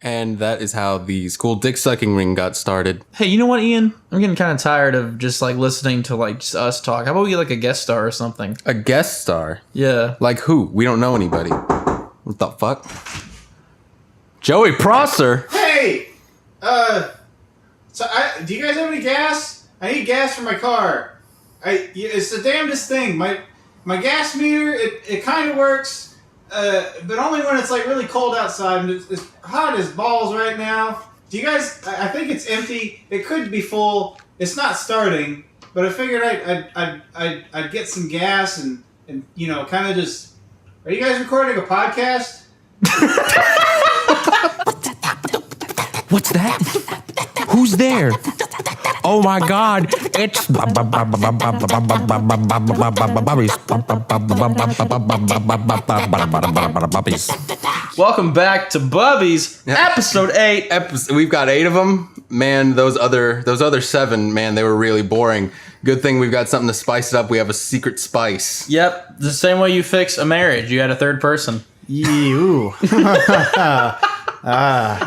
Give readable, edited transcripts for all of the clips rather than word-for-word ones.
And that is how the school dick sucking ring got started. Hey, you know what, Ian? I'm getting kind of tired of just like listening to like just us talk. How about we get like a guest star or something? A guest star? Yeah. Like who? We don't know anybody. What the fuck? Joey Prosser. Hey! Do you guys have any gas? I need gas for my car. It's the damnedest thing. My gas meter, it kind of works. But only when it's like really cold outside and it's hot as balls right now. Do you guys? I think it's empty. It could be full. It's not starting. But I figured I'd get some gas and you know kind of just. Are you guys recording a podcast? What's that? Who's there? Oh my God! It's Bubbies. Welcome back to Bubbies, episode 8. We've got 8 of them. Man, those other 7, man, they were really boring. Good thing we've got something to spice it up. We have a secret spice. Yep, the same way you fix a marriage. You had a third person. Ew.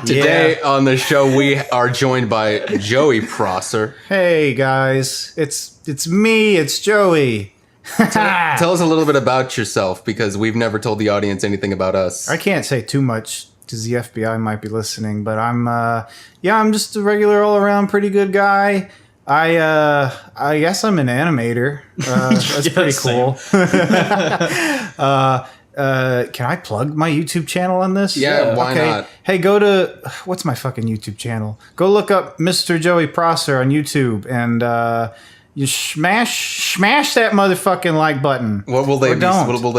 Today on the show, we are joined by Joey Prosser. Hey guys, it's me. It's Joey. Tell us a little bit about yourself because we've never told the audience anything about us. I can't say too much because the FBI might be listening, but I'm just a regular all around pretty good guy. I guess I'm an animator. That's pretty cool. Can I plug my YouTube channel on this? Yeah, why not? Hey, go to what's my fucking YouTube channel? Go look up Mr. Joey Prosser on YouTube and you smash that motherfucking like button. What will they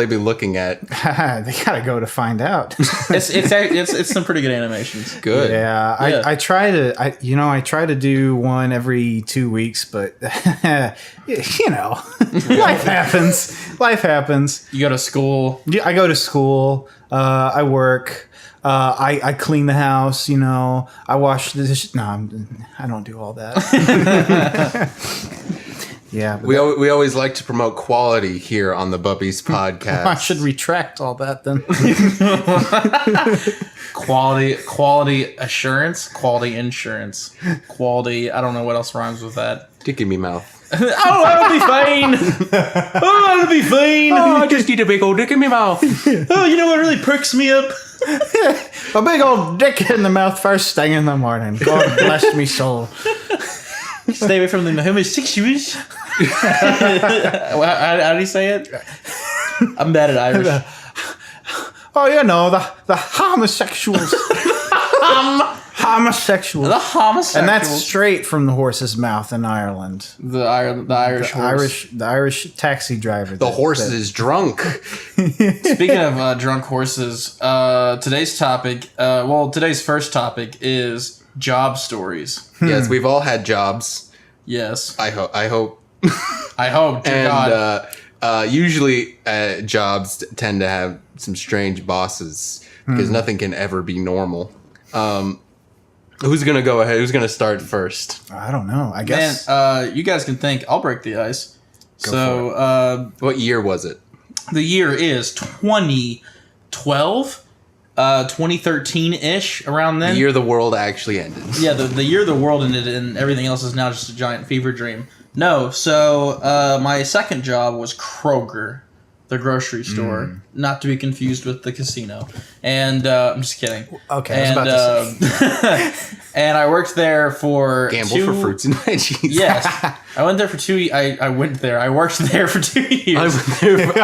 be looking at? They gotta go to find out. It's some pretty good animations. Good. Yeah, I try to do one every 2 weeks, but you know, life happens. You go to school. Yeah, I go to school. I work. I clean the house. You know, I wash the dishes. No, I don't do all that. Yeah, we always like to promote quality here on the Bubbies podcast. I should retract all that then. Quality assurance, quality insurance, quality. I don't know what else rhymes with that. Dick in me mouth. Oh, I'll be fine. I'll be fine. Oh, I just need a big old dick in my mouth. Oh, you know what really perks me up? A big old dick in the mouth first thing in the morning. God bless me soul. Stay away from the homosexuals. How do you say it? I'm bad at Irish. Oh, you know, the homosexuals. Homosexuals. The homosexuals. And that's straight from the horse's mouth in Ireland. The Irish horse. The Irish taxi driver. The horse is drunk. Speaking of drunk horses, today's first topic is job stories. Yes, we've all had jobs. Yes. I hope. I hope, dear God. Usually jobs tend to have some strange bosses because nothing can ever be normal. Who's going to go ahead? Who's going to start first? I don't know. I guess. Man, you guys can think. I'll break the ice. What year was it? The year is 2012. 2013-ish, around then. The year the world actually ended. Yeah, the year the world ended and everything else is now just a giant fever dream. No, so my second job was Kroger, the grocery store, not to be confused with the casino. And I'm just kidding. Okay, I was about to say. And I worked there for Gamble for fruits and veggies. Yes. I went there for 2 I worked there for 2 years. I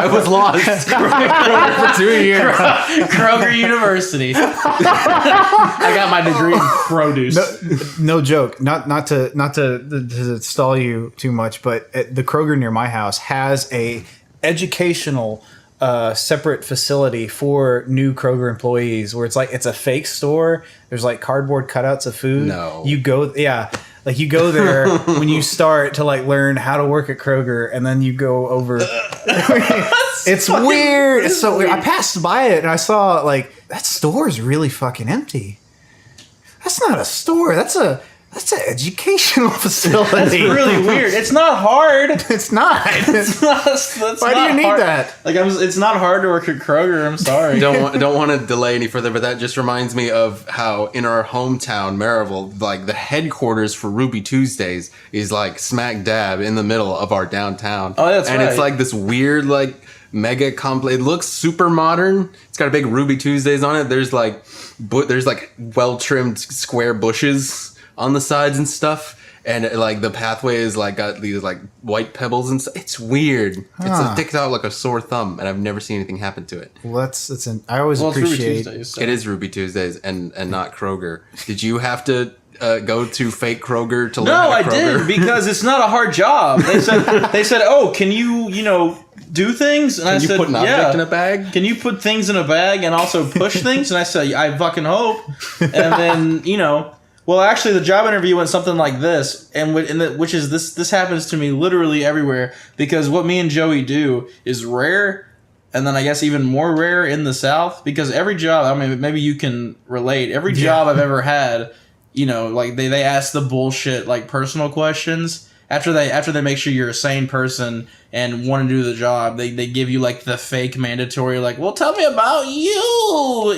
was lost. Kroger for 2 years. Kroger University. I got my degree in produce. No joke. Not to stall you too much, but the Kroger near my house has a educational separate facility for new Kroger employees where it's a fake store. There's like cardboard cutouts of food. No. You go there when you start to like learn how to work at Kroger, and then you go over. It's weird. It's so weird. I passed by it and I saw like that store is really fucking empty. That's not a store. That's That's an educational facility. That's really weird. It's not hard. It's not. Why do you need that? Like, it's not hard to work at Kroger. I'm sorry. Don't want to delay any further, but that just reminds me of how in our hometown, Maryville, like the headquarters for Ruby Tuesdays is like smack dab in the middle of our downtown. Oh, that's right. And it's like this weird, like mega complex. It looks super modern. It's got a big Ruby Tuesdays on it. There's like well trimmed square bushes on the sides and stuff, and like the pathway is like got these like white pebbles and stuff. It's weird. It sticks out like a sore thumb, and I've never seen anything happen to it. Well, I always appreciate so. It is Ruby Tuesdays and not Kroger. Did you have to go to fake Kroger to learn how to Kroger? No, I did, because it's not a hard job. They said, oh, can you do things? And I said, put an object in a bag? Can you put things in a bag and also push things? And I said, I fucking hope. And then, well, actually, the job interview went something like this, which is this happens to me literally everywhere, because what me and Joey do is rare, and then I guess even more rare in the South, because every job, I mean, maybe you can relate, every job I've ever had, like they ask the bullshit like personal questions. After they make sure you're a sane person and want to do the job, they give you like the fake mandatory, like, well, tell me about you,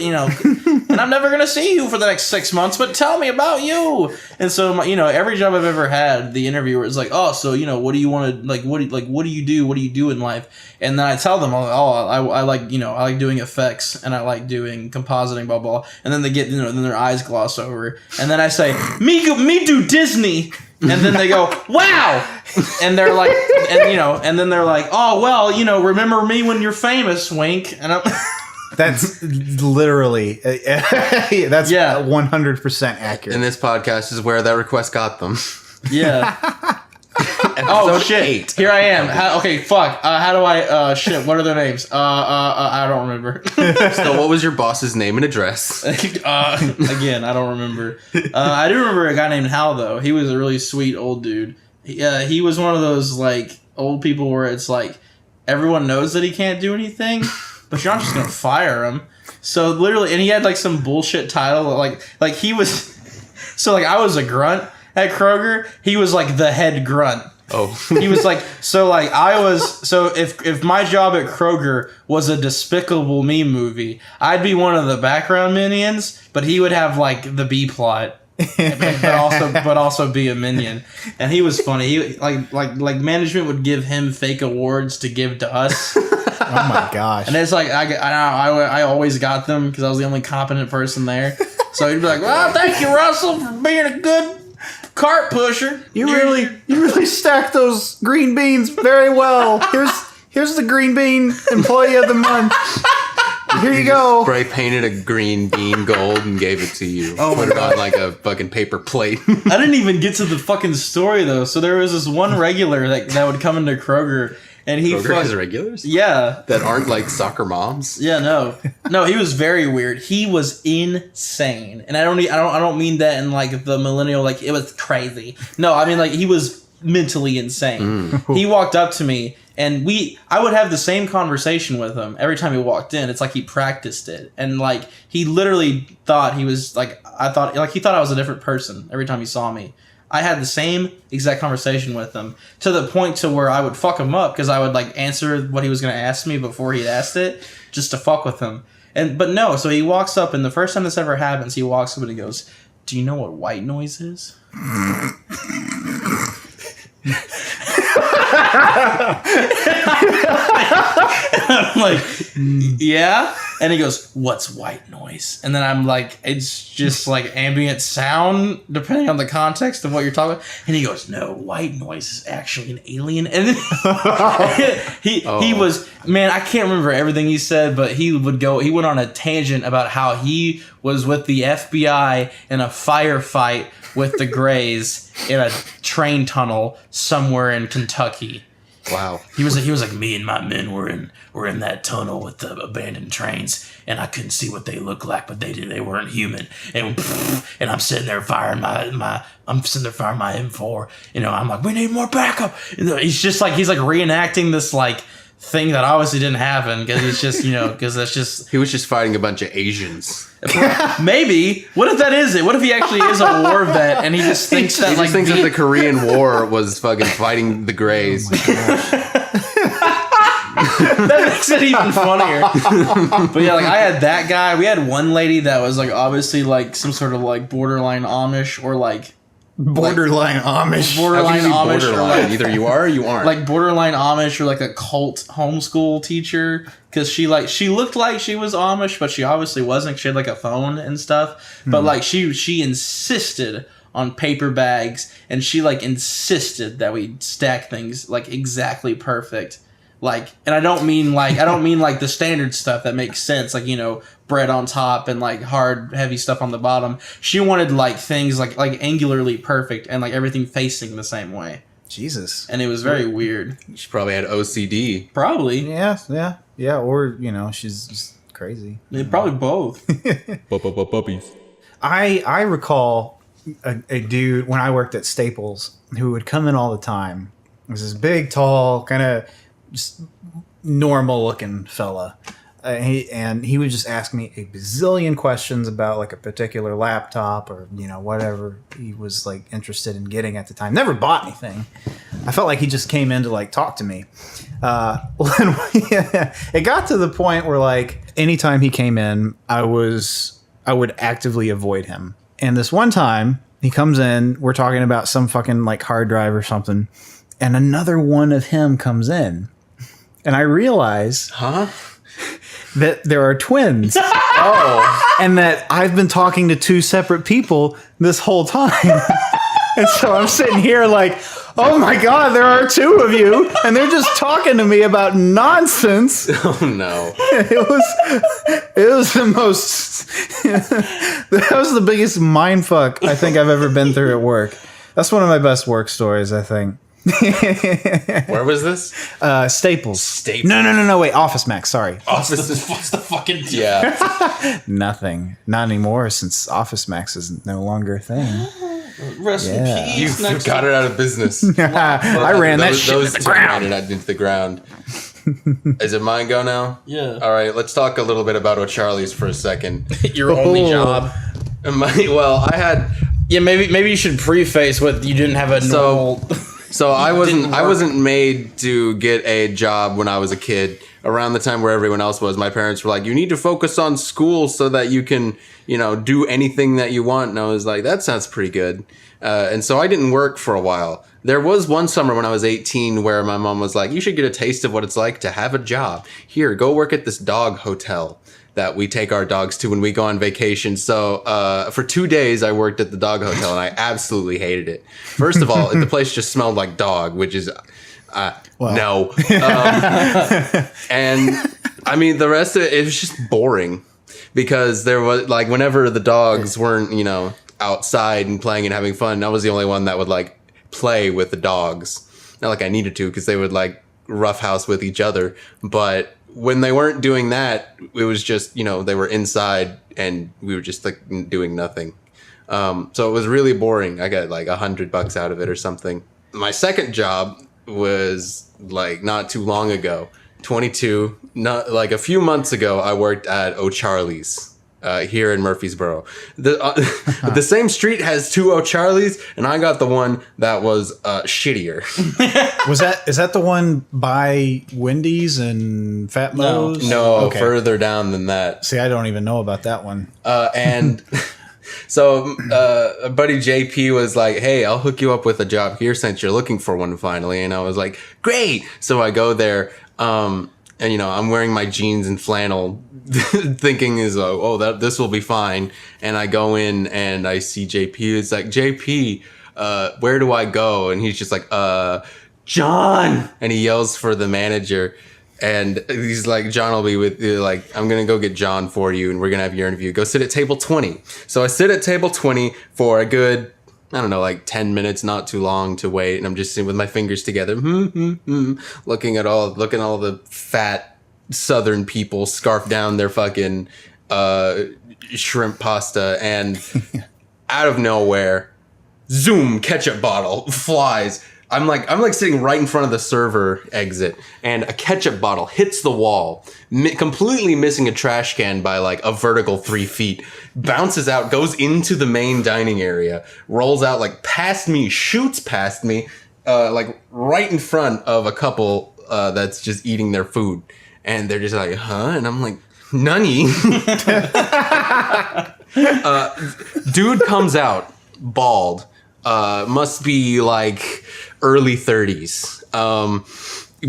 and I'm never gonna see you for the next 6 months, but tell me about you. And so, every job I've ever had, the interviewer is like, oh, so what do you want to like? What do you do? What do you do in life? And then I tell them, I like I like doing effects and I like doing compositing, blah blah. And then they get then their eyes gloss over, and then I say, me do Disney. And then they go, wow, and they're like, and then they're like, oh well, remember me when you're famous, wink. And I'm that's literally that's 100% accurate. And this podcast is where that request got them. Yeah. Oh shit! 8. Here I am. Okay, fuck. How do I? Shit. What are their names? I don't remember. So, what was your boss's name and address? Again, I don't remember. I do remember a guy named Hal though. He was a really sweet old dude. He was one of those like old people where it's like everyone knows that he can't do anything, but you're not just gonna fire him. So literally, and he had like some bullshit title, like he was. So like I was a grunt at Kroger. He was like the head grunt. Oh. He was like, if my job at Kroger was a Despicable Me movie, I'd be one of the background minions, but he would have like the B plot. but also be a minion. And he was funny. He like management would give him fake awards to give to us. Oh my gosh. And it's like I always got them because I was the only competent person there. So he'd be like, well, thank you, Russell, for being a good cart pusher. You really stacked those green beans very well. Here's the green bean employee of the month. Here you go. Spray painted a green bean gold and gave it to you. Oh, put it on like a fucking paper plate. I didn't even get to the fucking story though. So there was this one regular that would come into Kroger. And Kroger has regulars? Yeah. That aren't like soccer moms? Yeah, no, he was very weird. He was insane. And I don't mean that in like the millennial, like it was crazy. No, I mean like he was mentally insane. He walked up to me and I would have the same conversation with him every time he walked in. It's like he practiced it. And like he literally thought he was like, he thought I was a different person every time he saw me. I had the same exact conversation with him to the point to where I would fuck him up because I would like answer what he was going to ask me before he'd asked it just to fuck with him. But no, so he walks up and the first time this ever happens, he walks up and he goes, "Do you know what white noise is?" I'm like, yeah. And he goes, "What's white noise?" And then I'm like, it's just like ambient sound, depending on the context of what you're talking about. And he goes, "No, white noise is actually an alien." And then he was, man, I can't remember everything he said, but he went on a tangent about how he was with the FBI in a firefight with the Greys in a train tunnel somewhere in Kentucky. Wow. He was like, me and my men were in that tunnel with the abandoned trains, and I couldn't see what they looked like, but they weren't human. And I'm sitting there firing my M4. I'm like, we need more backup. And he's like reenacting this like thing that obviously didn't happen because it's just, because that's just He was just fighting a bunch of Asians. maybe. What if that is it? What if he actually is a war vet and he just thinks that He just thinks that the Korean War was fucking fighting the Greys. that makes it even funnier. But yeah, like I had that guy. We had one lady that was like obviously like some sort of like borderline Amish or like Borderline Amish. borderline How can you Amish be or borderline? like Either you are or you aren't. like borderline Amish or like a cult homeschool teacher because she looked like she was Amish, but she obviously wasn't. She had like a phone and stuff, but like she insisted on paper bags, and she like insisted that we stack things like exactly perfect. Like, and I don't mean like the standard stuff that makes sense, like, bread on top and like hard, heavy stuff on the bottom. She wanted like things like angularly perfect and like everything facing the same way. Jesus. And it was very weird. She probably had OCD. Probably. Yeah. Or, she's just crazy. Probably both. Bubbies. I recall a dude when I worked at Staples who would come in all the time. It was this big, tall, kind of just normal looking fella. He would just ask me a bazillion questions about like a particular laptop or, whatever he was like interested in getting at the time. Never bought anything. I felt like he just came in to like talk to me. It got to the point where like anytime he came in, I would actively avoid him. And this one time he comes in, we're talking about some fucking like hard drive or something. And another one of him comes in. And I realize that there are twins. And that I've been talking to two separate people this whole time. And so I'm sitting here like, oh my God, there are two of you. And they're just talking to me about nonsense. Oh no. It was the most, that was the biggest mind fuck I think I've ever been through at work. That's one of my best work stories, I think. Where was this? Staples. Staples. No, wait. Office Max. Sorry. What's the fucking deal? Yeah. Nothing. Not anymore since Office Max is no longer a thing. Rest in Yeah. You peace. got it out of business. I ran that shit Those into the two ran ground. it into the ground. Is it mine go now? Yeah. All right, let's talk a little bit about O'Charlie's for a second. Your only Oh. job. I had Yeah, maybe you should preface what you didn't have a normal. So I didn't work. wasn't made to get a job when I was a kid. Around the time where everyone else was, my parents were like, "You need to focus on school so that you can, do anything that you want." And I was like, "That sounds pretty good." And so I didn't work for a while. There was one summer when I was 18 where my mom was like, "You should get a taste of what it's like to have a job. Here, go work at this dog hotel that we take our dogs to when we go on vacation." So for 2 days, I worked at the dog hotel, and I absolutely hated it. First of all, the place just smelled like dog, which is no. And I mean, the rest of it was just boring because there was like whenever the dogs weren't, outside and playing and having fun, I was the only one that would like play with the dogs. Not like I needed to because they would like roughhouse with each other, but when they weren't doing that, it was just, they were inside and we were just like doing nothing. So it was really boring. I got like $100 out of it or something. My second job was like not too long ago, 22, not like a few months ago, I worked at O'Charlie's. Here in Murfreesboro. The same street has two O'Charlie's, and I got the one that was shittier. Is that the one by Wendy's and Fat Mo's? No, Okay. further down than that. See, I don't even know about that one. And so buddy JP was like, "Hey, I'll hook you up with a job here since you're looking for one finally." And I was like, "Great." So I go there, and I'm wearing my jeans and flannel, thinking this will be fine. And I go in and I see JP. It's like, "JP, where do I go?" And he's just like, "John," and he yells for the manager. And he's like, "John will be with you. Like, I'm going to go get John for you, and we're going to have your interview. Go sit at table 20. So I sit at table 20 for a good, I don't know, like 10 minutes, not too long to wait. And I'm just sitting with my fingers together, looking at all the fat Southern people scarf down their fucking shrimp pasta. And out of nowhere, zoom, ketchup bottle flies. I'm like sitting right in front of the server exit, and a ketchup bottle hits the wall, completely missing a trash can by like a vertical 3 feet, bounces out, goes into the main dining area, rolls out like past me, shoots past me, like right in front of a couple that's just eating their food, and they're just like, huh? And I'm like, nani? Dude comes out bald, must be like early 30s,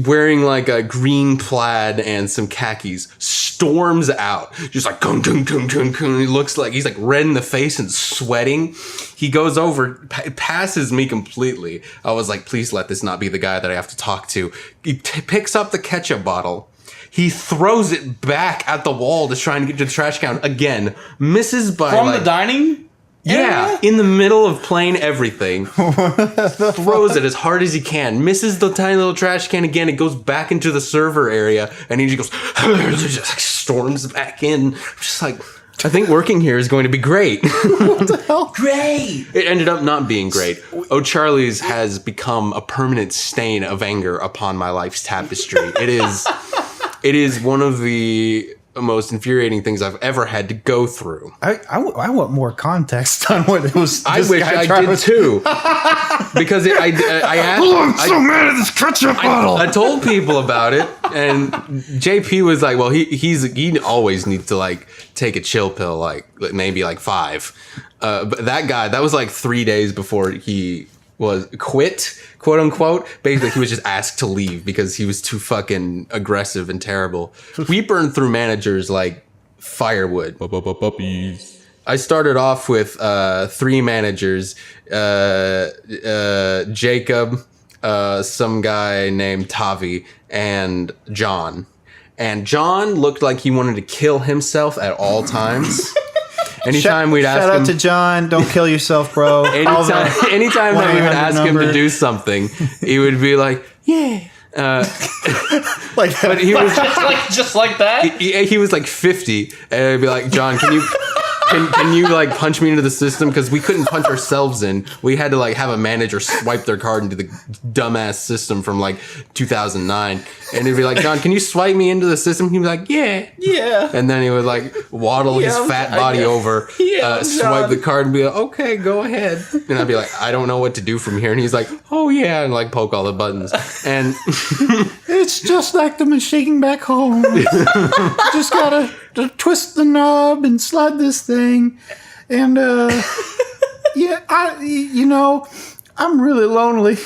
wearing like a green plaid and some khakis, storms out, just like gung, gung, gung, gung, gung. He looks like he's like red in the face and sweating. He goes over, passes me completely. I was like, please let this not be the guy that I have to talk to. He picks up the ketchup bottle. He throws it back at the wall to try and get to the trash can again. Misses by From like, the dining yeah, area? in the middle of playing everything. Throws it as hard as he can. Misses the tiny little trash can again. It goes back into the server area, and he just goes, just storms back in. Just like, I think working here is going to be great. What the hell? Great. It ended up not being great. O'Charlie's has become a permanent stain of anger upon my life's tapestry. It is one of the most infuriating things I've ever had to go through. I want more context on what it was. I wish I did too, because I asked. I'm so mad at this ketchup bottle. I told people about it, and JP was like, "Well, he always needs to like take a chill pill, like maybe like 5." But that guy, that was like 3 days before he was quit, quote unquote. Basically, he was just asked to leave because he was too fucking aggressive and terrible. We burned through managers like firewood. Bubbies. I started off with 3 managers, Jacob, some guy named Tavi, and John. And John looked like he wanted to kill himself at all times. Anytime we'd ask him... Shout out to John. Don't kill yourself, bro. Anytime that we would ask him to do something, he would be like, yeah. Like, But he was... just like that? He was like 50, and I'd be like, John, can you like punch me into the system? Because we couldn't punch ourselves in. We had to like have a manager swipe their card into the dumbass system from like 2009. And he'd be like, John, can you swipe me into the system? He'd be like, yeah. Yeah. And then he would like waddle his fat body over, swipe the card and be like, okay, go ahead. And I'd be like, I don't know what to do from here. And he's like, oh yeah. And like poke all the buttons. And it's just like the machine back home. Just gotta twist the knob and slide this thing. And yeah, I'm really lonely.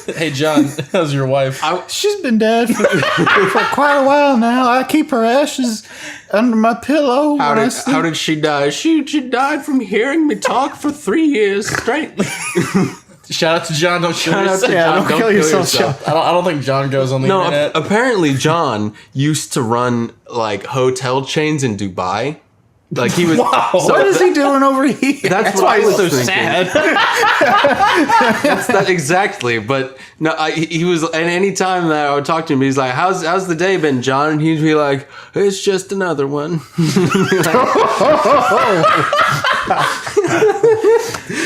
Hey, John, how's your wife? She's been dead for quite a while now. I keep her ashes under my pillow when I sleep. How did she die? She died from hearing me talk for 3 years straight. Shout out to John. Don't kill yourself. Yeah, don't kill yourself. I don't think John goes on the internet. Apparently John used to run like hotel chains in Dubai. Like he was. Wow. So What is he doing over here? That's what I was so thinking. sad. That's that exactly. But no, he was. And any time that I would talk to him, he's like, "How's the day been, John?" And he'd be like, "It's just another one."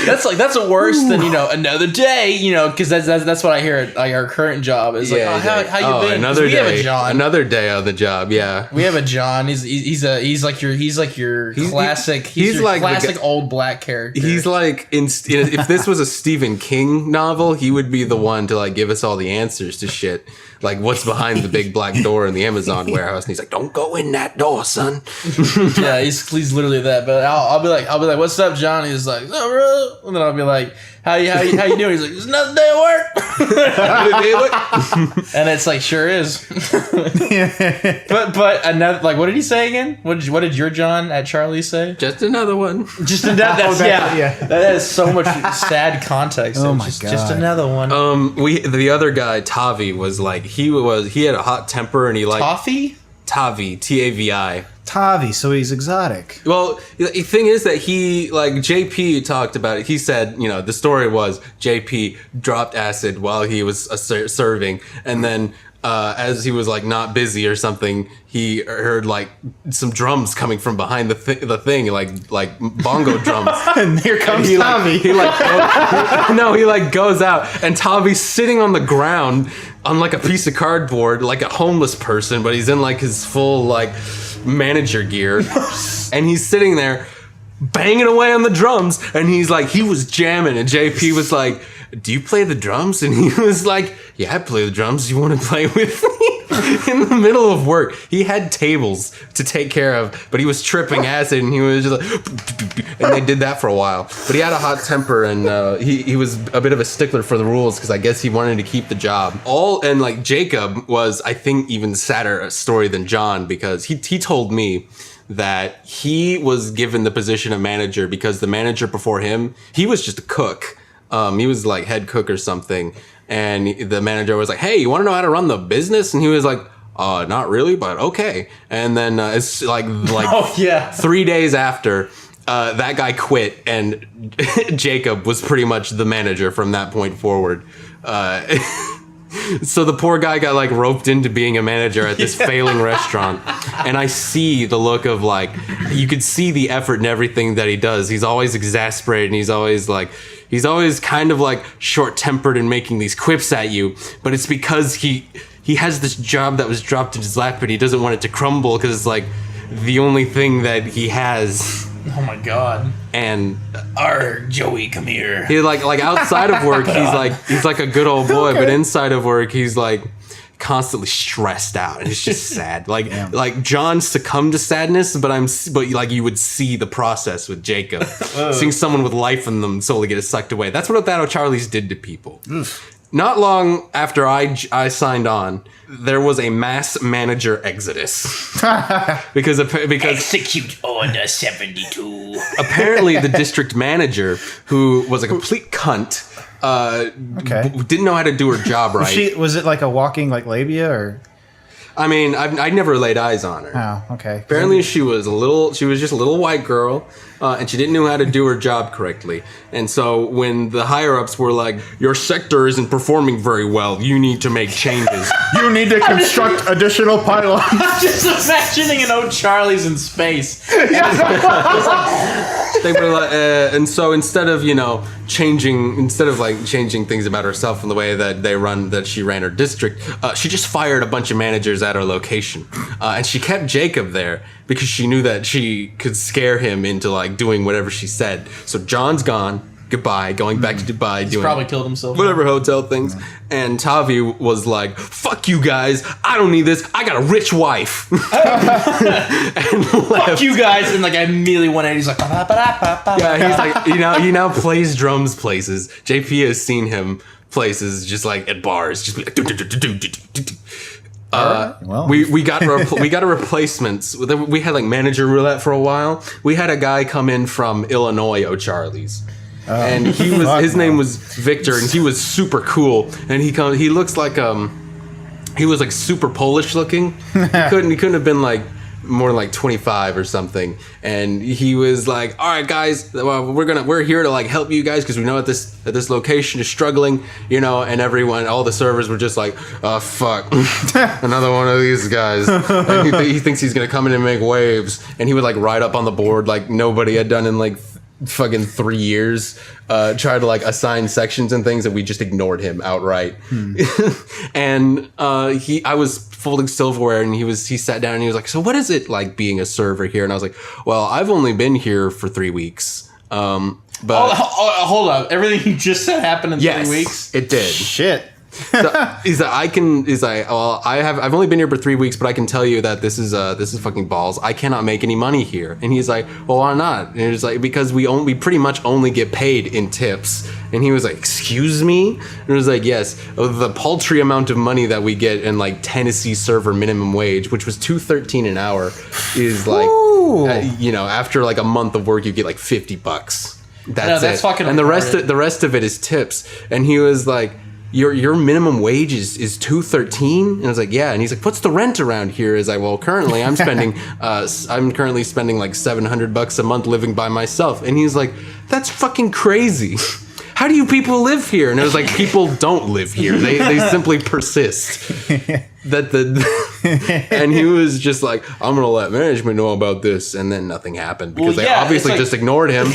That's worse than another day. Because that's what I hear at like our current job is like, how you been? 'Cause Another we day. have a John. Another day on the job. Yeah. We have a John. He's like your classic. He's your like the classic old black character. He's like if this was a Stephen King novel, he would be the one to like give us all the answers to shit. Like what's behind the big black door in the Amazon warehouse, and he's like, "Don't go in that door, son." Yeah, he's literally that. But I'll be like, "What's up, John?" He's like, "Oh, bro," and then I'll be like, "How you doing?" He's like, "It's another day at work." And it's like, sure is. but another, like, what did he say again? What did your John at Charlie say? Just another one. Just that has so much sad context. Oh my Just God. another one. The other guy, Tavi, was like he had a hot temper and he like Toffee? Tavi, Tavi. Tavi, so he's exotic. Well, the thing is that he, like, JP talked about it. He said, the story was JP dropped acid while he was serving, and then as he was like not busy or something, he heard like some drums coming from behind the thing, like bongo drums. And here comes he Tommy. He goes out, and Tommy's sitting on the ground on like a piece of cardboard, like a homeless person, but he's in like his full like manager gear, and he's sitting there banging away on the drums, and he was jamming, and JP was like, do you play the drums? And he was like, yeah, I play the drums. You want to play with me? In the middle of work, he had tables to take care of, but he was tripping acid, and he was just like, and they did that for a while. But he had a hot temper, and he was a bit of a stickler for the rules, because I guess he wanted to keep the job. And like Jacob was, I think, even sadder a story than John, because he told me that he was given the position of manager because the manager before him, he was just a cook. He was like head cook or something. And the manager was like, hey, you want to know how to run the business? And he was like, not really, but okay. And then it's like 3 days after, that guy quit, and Jacob was pretty much the manager from that point forward. So the poor guy got like roped into being a manager at this failing restaurant. And I see the look of like, you could see the effort and everything that he does. He's always exasperated, and he's always kind of like short-tempered and making these quips at you. But it's because he has this job that was dropped in his lap, but he doesn't want it to crumble because it's like the only thing that he has. Oh my god. And Joey, come here. he like outside of work, he's like a good old boy, but inside of work, he's like constantly stressed out, and it's just sad. Like John succumbed to sadness, but like you would see the process with Jacob, seeing someone with life in them slowly get sucked away. That's what that O'Charlie's did to people. Not long after I signed on, there was a mass manager exodus because Execute Order 72. apparently the district manager, who was a complete cunt, didn't know how to do her job right. Was it like a walking like labia or? I mean, I never laid eyes on her. Oh, okay. Apparently, she was just a little white girl, and she didn't know how to do her job correctly. And so when the higher ups were like, "Your sector isn't performing very well. You need to make changes." You need to construct additional pylons. I'm just imagining an O'Charlie's in space. They were like, and so instead of changing things about herself in the way that she ran her district, she just fired a bunch of managers at her location, and she kept Jacob there because she knew that she could scare him into like doing whatever she said. So John's gone. Goodbye, going back to Dubai, doing Probably killed himself. whatever hotel things. And Tavi was like, "Fuck you guys! I don't need this. I got a rich wife." And Fuck left. you guys, and like immediately 180's like, Yeah, he's like, he now plays drums places. JP has seen him places just like at bars, just be like, Well. we got a replacement. We had like manager roulette for a while. We had a guy come in from Illinois, O'Charlie's. And his name was Victor, and he was super cool. And he looks like he was like super Polish looking. He couldn't have been like more than like 25 or something. And he was like, "All right, guys, we're here to like help you guys because we know that this location is struggling, And all the servers were just like, "Oh fuck, another one of these guys." And he thinks he's gonna come in and make waves. And he would like ride up on the board like nobody had done in like fucking 3 years, try to like assign sections and things, and we just ignored him outright. And I was folding silverware, and he sat down and he was like, "So what is it like being a server here?" And I was like, "Well, I've only been here for 3 weeks." But hold up, everything you just said happened in 3 weeks. It did. Shit. So, I've only been here for 3 weeks, but I can tell you that this is fucking balls. I cannot make any money here. And he's like, "Well, why not?" And it's like, "Because we pretty much only get paid in tips." And he was like, "Excuse me?" And it was like, "Yes, the paltry amount of money that we get in like Tennessee server minimum wage, which was $2.13 an hour, is like, after like a month of work, you get like $50. That's it. Fucking and the rest of it is tips." And he was like, Your minimum wage is $2.13, and I was like, "Yeah." And he's like, "What's the rent around here?" Is like, "Well, currently I'm spending like $700 a month living by myself." And he's like, "That's fucking crazy. how do you people live here? And it was like, people don't live here. They simply persist. And he was just like, I'm gonna let management know about this, and then nothing happened because they obviously just ignored him.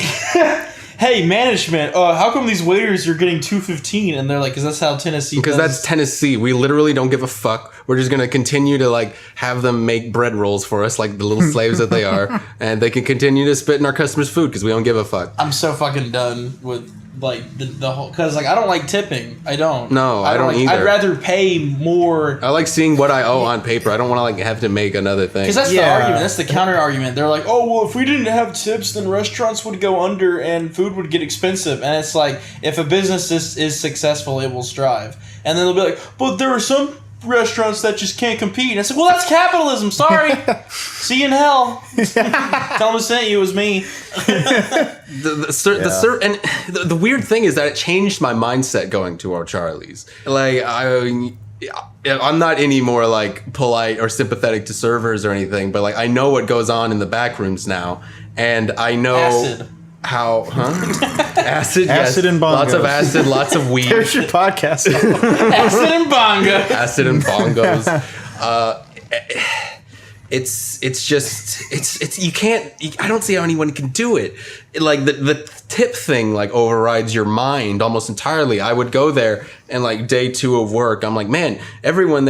Hey, management, how come these waiters are getting $2.15? And they're like, because that's how Tennessee Because that's Tennessee. We literally don't give a fuck. We're just going to continue to, like, have them make bread rolls for us, like the little slaves that they are. And they can continue to spit in our customers' food because we don't give a fuck. I'm so fucking done with, like, the whole... Because, like, I don't like tipping. I don't. No, I don't either. I'd rather pay more... I like seeing what I owe on paper. I don't want to, like, have to make another thing. Because that's the argument. That's the counter argument. They're like, oh, well, if we didn't have tips, then restaurants would go under and food would get expensive. And it's like, if a business is successful, it will strive. And then they'll be like, but there are some restaurants that just can't compete. And I said, well, that's capitalism. Sorry. See you in hell. Tell them I sent you. It was me. The weird thing is that it changed my mindset going to O'Charlie's. Like, I'm not any more like polite or sympathetic to servers or anything, but like I know what goes on in the back rooms now, and I know Acid. Acid, Acid and bongos. lots of acid, lots of weed. There's your podcast. Acid and bongo. Acid and bongos. It's you can't. I don't see how anyone can do it. Like the tip thing, like overrides your mind almost entirely. I would go there and like day 2 of work, I'm like, man, everyone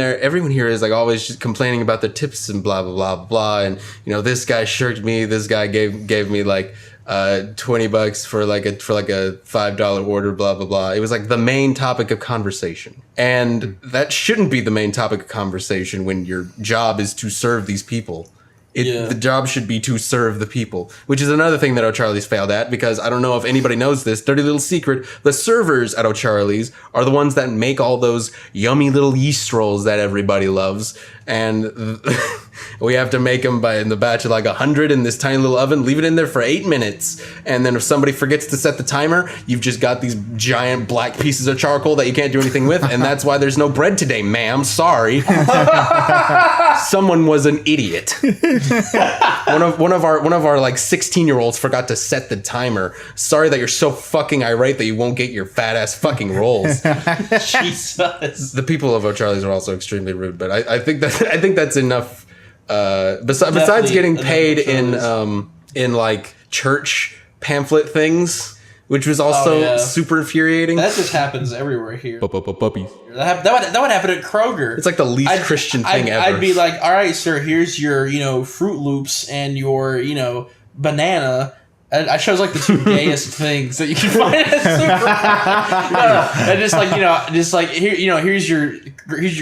here is like always just complaining about their tips and blah blah blah blah. And you know, this guy shirked me. This guy gave me like $20 for like a $5 order, blah blah blah. It was like the main topic of conversation, and that shouldn't be the main topic of conversation when your job is to serve these people. The job should be to serve the people, which is another thing that O'Charlie's failed at, because I don't know if anybody knows this dirty little secret. The servers at O'Charlie's are the ones that make all those yummy little yeast rolls that everybody loves. And we have to make them in the batch of like 100 in this tiny little oven, leave it in there for 8 minutes. And then if somebody forgets to set the timer, you've just got these giant black pieces of charcoal that you can't do anything with. And that's why there's no bread today, ma'am. Sorry. Someone was an idiot. One of our like 16-year-olds forgot to set the timer. Sorry that you're so fucking irate that you won't get your fat ass fucking rolls. Jesus. The people of O'Charlie's are also extremely rude, but I think that's enough. Besides getting paid in like church pamphlet things, which was also super infuriating. That just happens everywhere here. Bubbies. That would happen at Kroger. It's like the least Christian thing ever. I'd be like, all right, sir, here's your, Fruit Loops and your, banana. And I chose like the 2 gayest things that you can find at a supermarket. And just like here's your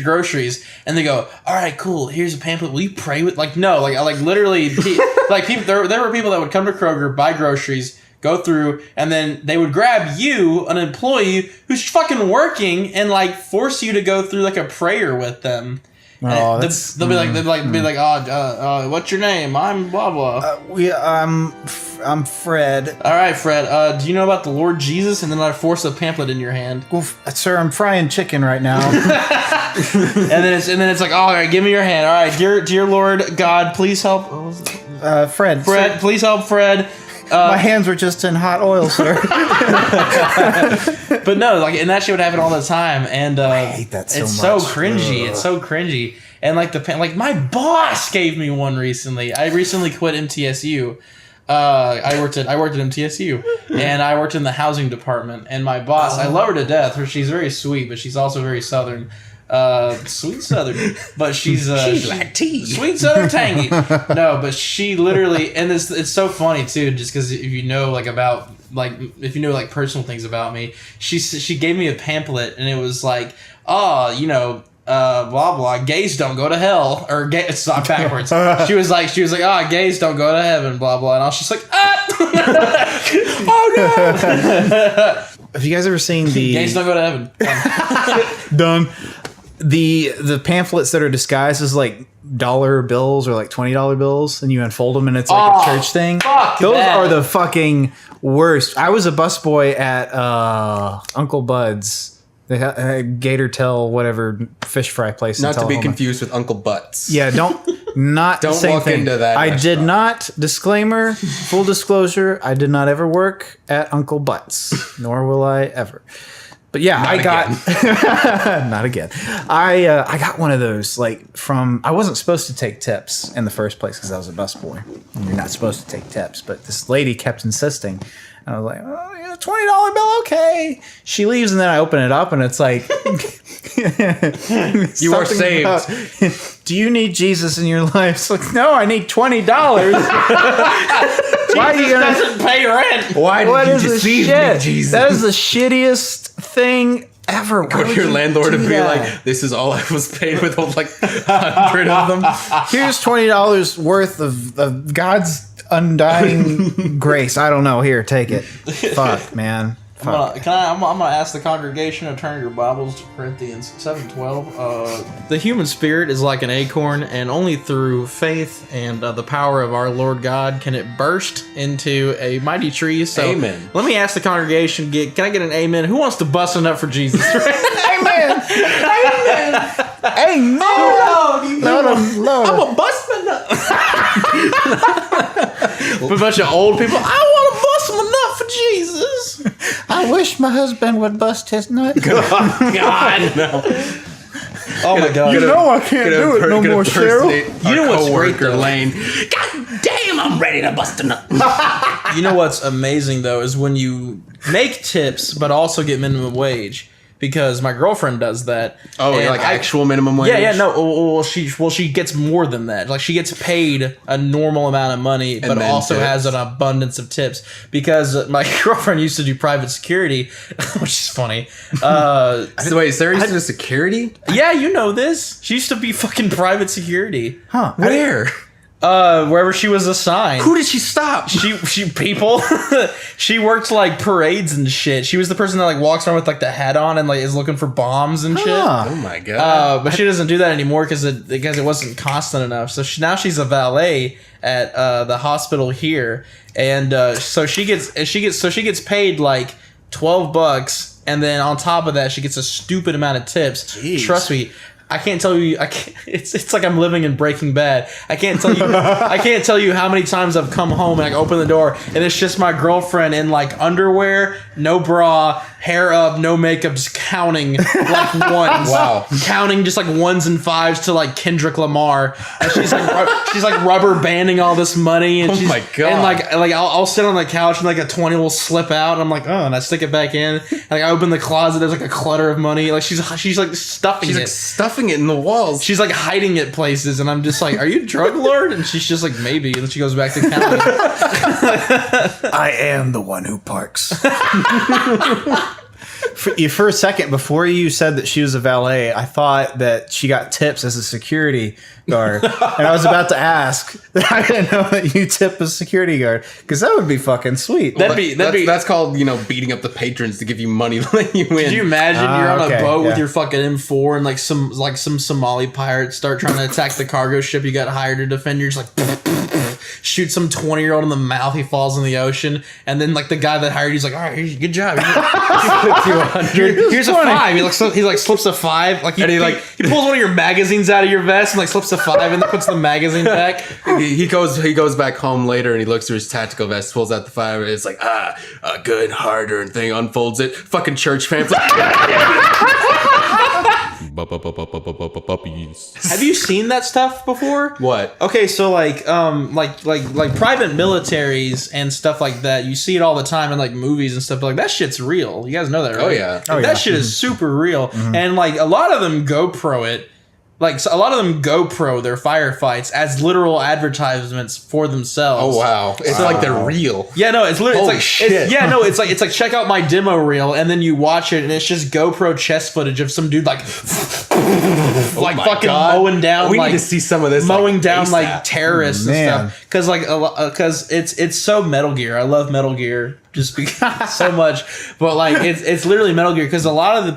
groceries, and they go, all right, cool. Here's a pamphlet. Will you pray with? Like, no, like literally, like people. There were people that would come to Kroger, buy groceries, go through, and then they would grab you, an employee who's fucking working, and like force you to go through like a prayer with them. Oh, they'll be like, what's your name? I'm blah blah. I'm Fred. All right, Fred. Do you know about the Lord Jesus? And then I force a pamphlet in your hand. Well, sir, I'm frying chicken right now. and then it's like, all right, give me your hand. All right, dear Lord God, please help. Fred. Fred, please help Fred. My hands were just in hot oil, sir. But no, like, and that shit would happen all the time, and I hate that so it's much. so cringy. Ugh. It's so cringy. And like my boss gave me one recently. I recently quit MTSU. I worked at MTSU, and I worked in the housing department. And my boss, I love her to death. She's very sweet, but she's also very Southern. Sweet Southern, but she's like tea. Sweet Southern tangy. No, but she literally, and it's so funny too, just because if you know personal things about me, she gave me a pamphlet, and it was like, blah blah, gays don't go to hell, or gay, it's not backwards. she was like, gays don't go to heaven, blah blah, and I was just like, oh no. Have you guys ever seen the gays don't go to heaven? Done. The pamphlets that are disguised as like dollar bills or like $20 bills, and you unfold them and it's like a church thing. Those are the fucking worst. I was a busboy at Uncle Bud's, the Gator Tail whatever fish fry place. Not to be confused with Uncle Butts. Yeah, don't Not the Don't same walk thing. into that I did restaurant. not. Disclaimer. Full disclosure. I did not ever work at Uncle Butts, nor will I ever. But yeah, I got not again. I got one of those from. I wasn't supposed to take tips in the first place because I was a busboy. You're not supposed to take tips, but this lady kept insisting, and I was like, "Oh, yeah, $20 bill, okay." She leaves, and then I open it up, and it's like, You are something saved. about, do you need Jesus in your life? It's like, no, I need $20. Why are you gonna? Doesn't pay rent. Why What did is you this deceive shit? me, Jesus? That is the shittiest thing ever. Why Go to would your you landlord do and be that? like, "This is all I was paid with like 100 of them." Here's $20 worth of God's undying grace. I don't know. Here, take it. Fuck, man. Fuck. I'm gonna ask the congregation to turn your Bibles to Corinthians 7:12. The human spirit is like an acorn, and only through faith and the power of our Lord God can it burst into a mighty tree. So, Amen. Let me ask the congregation: can I get an amen? Who wants to bust it up for Jesus? Amen. Amen. Lord, I'm a busting up. A bunch of old people. I want to bust my nut for Jesus. I wish my husband would bust his nut. God, no. Oh my God. You know I can't do it no more, Cheryl. You know what's great, though? Lane. God damn, I'm ready to bust a nut. You know what's amazing though is when you make tips but also get minimum wage, because my girlfriend does that. Oh, and like actual minimum wage? Yeah, no. Well, she gets more than that. Like she gets paid a normal amount of money, but then also tips. has an abundance of tips, because my girlfriend used to do private security, which is funny. So wait, Sarah used to do security? Yeah, you know this. She used to be fucking private security. Huh. Where? Wherever she was assigned. Who did she stop? She people. She worked like parades and shit. She was the person that like walks around with like the hat on and like is looking for bombs and shit. Huh. Oh my god. But she doesn't do that anymore because it wasn't constant enough. So now she's a valet at the hospital here, and so she gets paid like $12, and then on top of that she gets a stupid amount of tips. Jeez. Trust me. I can't tell you. It's like I'm living in Breaking Bad. I can't tell you how many times I've come home and I open the door and it's just my girlfriend in like underwear, no bra, hair up, no makeup, just counting like ones. Wow. Counting just like ones and fives to like Kendrick Lamar, and she's like rubber banding all this money. And Oh she's, my God. And like I'll sit on the couch and like a 20 will slip out. And I'm like, oh, and I stick it back in. And like I open the closet, there's like a clutter of money. Like she's like stuffing She's it. like stuffing it in the walls. She's like hiding it places, and I'm just like, "Are you a drug lord?" And she's just like, "Maybe." And then she goes back to counting. I am the one who parks. For a second, before you said that she was a valet, I thought that she got tips as a security guard. And I was about to ask, I didn't know that you tip a security guard, because that would be fucking sweet. That's called, beating up the patrons to give you money to let you in. Could you imagine you're on okay, a boat with yeah. your fucking M4 and like some Somali pirates start trying to attack the cargo ship you got hired to defend? You're just like shoot some 20-year-old in the mouth, he falls in the ocean, and then like the guy that hired you's like, all right, good job. Here's a 5. He like slips a 5, like he pulls one of your magazines out of your vest and like slips a 5 and then puts the magazine back. He goes back home later and he looks through his tactical vest, pulls out the 5, and it's like, a good hard-earned thing, unfolds it, fucking church pamphlet. Bubbies. Have you seen that stuff before? What? Okay, so like private militaries and stuff like that, you see it all the time in like movies and stuff. Like that shit's real. You guys know that, right? Oh, yeah. Like, that shit is super real, and like a lot of them GoPro it. Like a lot of them GoPro their firefights as literal advertisements for themselves. Oh wow! It's like they're real. Yeah, no, it's literally Holy shit. It's like check out my demo reel, and then you watch it, and it's just GoPro chest footage of some dude like my fucking God. mowing down. We like, need to see some of this. mowing down ASAP. like terrorists Man. and stuff. Because it's so Metal Gear. I love Metal Gear just because so much. But like it's literally Metal Gear, because a lot of the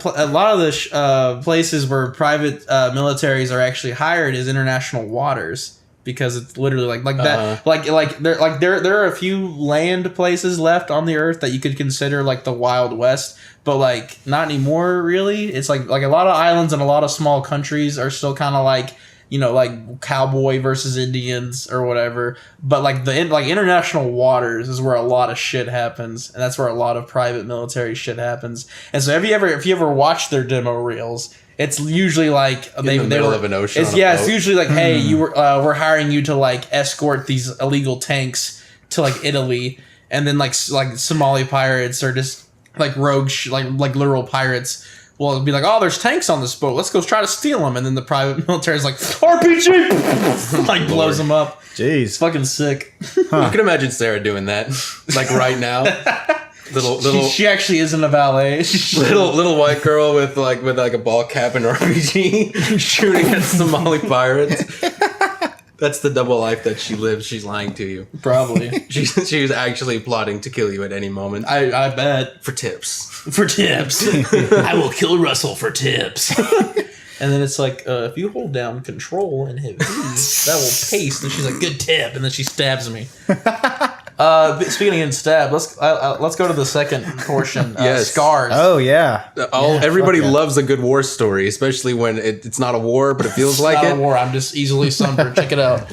places where private militaries are actually hired is international waters. Because it's literally like that, there are a few land places left on the earth that you could consider like the Wild West, but like not anymore really. It's like a lot of islands and a lot of small countries are still kind of like like cowboy versus Indians or whatever. But like international waters is where a lot of shit happens, and that's where a lot of private military shit happens. And so if you ever watch their demo reels, it's usually like in the middle of an ocean. It's usually like, hey, we're hiring you to like escort these illegal tanks to like Italy, and then like Somali pirates or just like rogue like literal pirates. Well, it'd be like, oh, there's tanks on this boat. Let's go try to steal them. And then the private military is like, RPG! Like, blows them up. Jeez. It's fucking sick. I can imagine Sarah doing that, like right now. Little. She actually isn't a valet. little white girl with a ball cap and RPG shooting at Somali pirates. That's the double life that she lives. She's lying to you. Probably. She's actually plotting to kill you at any moment. I bet. For tips. For tips. I will kill Russell for tips. And then it's like, if you hold down control and hit V, that will paste. And she's like, good tip. And then she stabs me. Speaking of getting stabbed, let's go to the second portion. Yes. Scars. Oh yeah. Everybody loves a good war story, especially when it's not a war, but it feels like Not it. a war. I'm just easily sunburned. Check it out.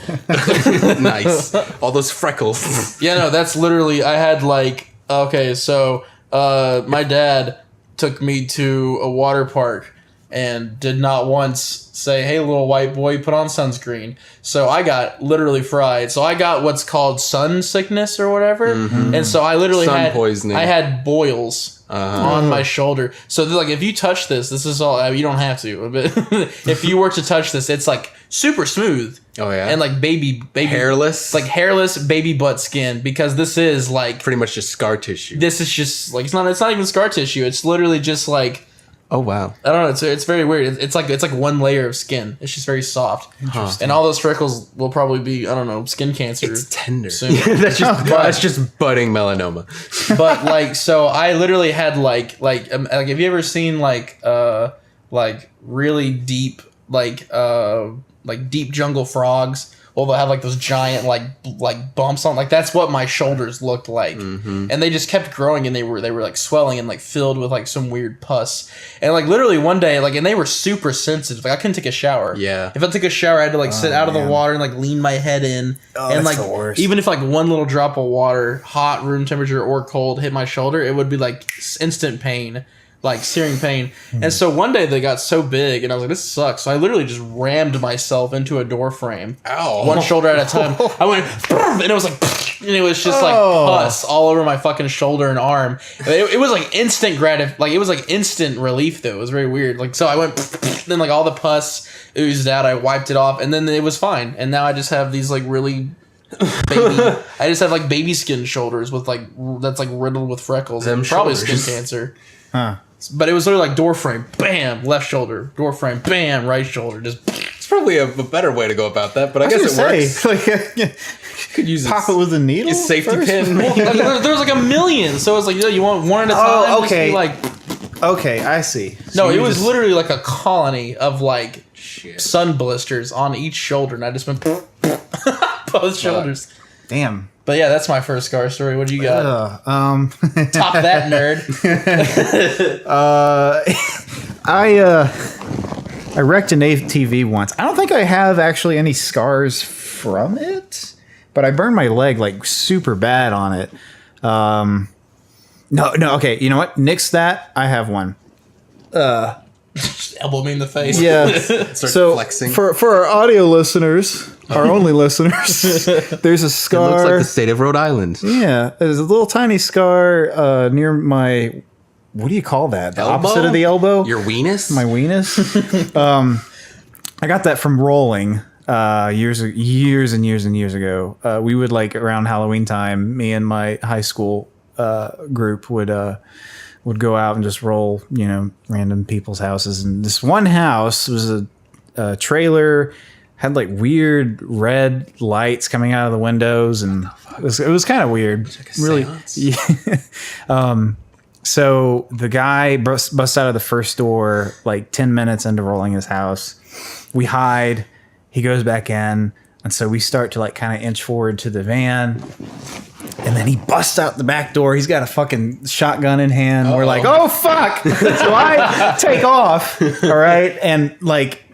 Nice. All those freckles. Yeah, no, that's literally. I had like. Okay, so my dad took me to a water park and did not once say, hey, little white boy, put on sunscreen. So I got literally fried. So I got what's called sun sickness or whatever. Mm-hmm. And so I literally sun had poisoning. I had boils on my shoulder. So like, if you touch this is all, you don't have to, but if you were to touch this, it's like super smooth. Oh yeah. And like baby hairless. It's like hairless baby butt skin, because this is like pretty much just scar tissue. this is just like, it's not even scar tissue. It's literally just like, Oh wow. I don't know. It's very weird. It's like one layer of skin. It's just very soft. And all those freckles will probably be, I don't know, skin cancer. It's tender. Soon. that's just budding melanoma. But like, so I literally had like have you ever seen like really deep deep jungle frogs? Well, they'll have like those giant like bumps on, like that's what my shoulders looked like, and they just kept growing, and they were like swelling and like filled with like some weird pus, and like literally one day and they were super sensitive. Like I couldn't take a shower. Yeah. If I took a shower, I had to like sit out of the water and like lean my head in, and that's like the worst. even if like one little drop of water, hot, room temperature or cold, hit my shoulder, it would be like instant pain. Like searing pain. And so one day they got so big and I was like, this sucks. So I literally just rammed myself into a door frame. Ow. One shoulder at a time. I went, and it was like, and it was just like pus all over my fucking shoulder and arm. It was like instant it was like instant relief though. It was very weird. Like, so I went, then like all the pus oozed out. I wiped it off and then it was fine. And now I just have these like really I just have like baby skin shoulders with like, that's like riddled with freckles and probably skin cancer. Huh. But it was literally like door frame, bam, left shoulder, door frame, bam, right shoulder. Just It's probably a better way to go about that, but I guess it works. Could use pop it with a needle. safety first? pin. there's like a million, so it's like, you want one at a time. Oh, just okay. be like, Okay, I see. no, So it you was just- literally like a colony of like Shit. sun blisters on each shoulder, and I just went both shoulders. Damn. But yeah, that's my first scar story. What do you got? Top that, nerd. I wrecked an ATV once. I don't think I have actually any scars from it, but I burned my leg like super bad on it. No, okay. You know what? Nix that. I have one. Elbow me in the face. Yeah. Start So flexing. for our audio listeners, our only listeners, there's a It scar. looks like the state of Rhode Island. Yeah, there's a little tiny scar near my. What do you call that? The Elbow? opposite of the elbow. Your weenus? My weenus. I got that from rolling years and years ago. We would like around Halloween time. Me and my high school group would go out and just roll, random people's houses. And this one house was a trailer, had like weird red lights coming out of the windows, and it was kind of weird. Really. Yeah. So the guy busts out of the first door like 10 minutes into rolling his house. We hide. He goes back in. And so we start to like kind of inch forward to the van. And then he busts out the back door. He's got a fucking shotgun in hand. We're like, oh, fuck. So I take off. All right. And like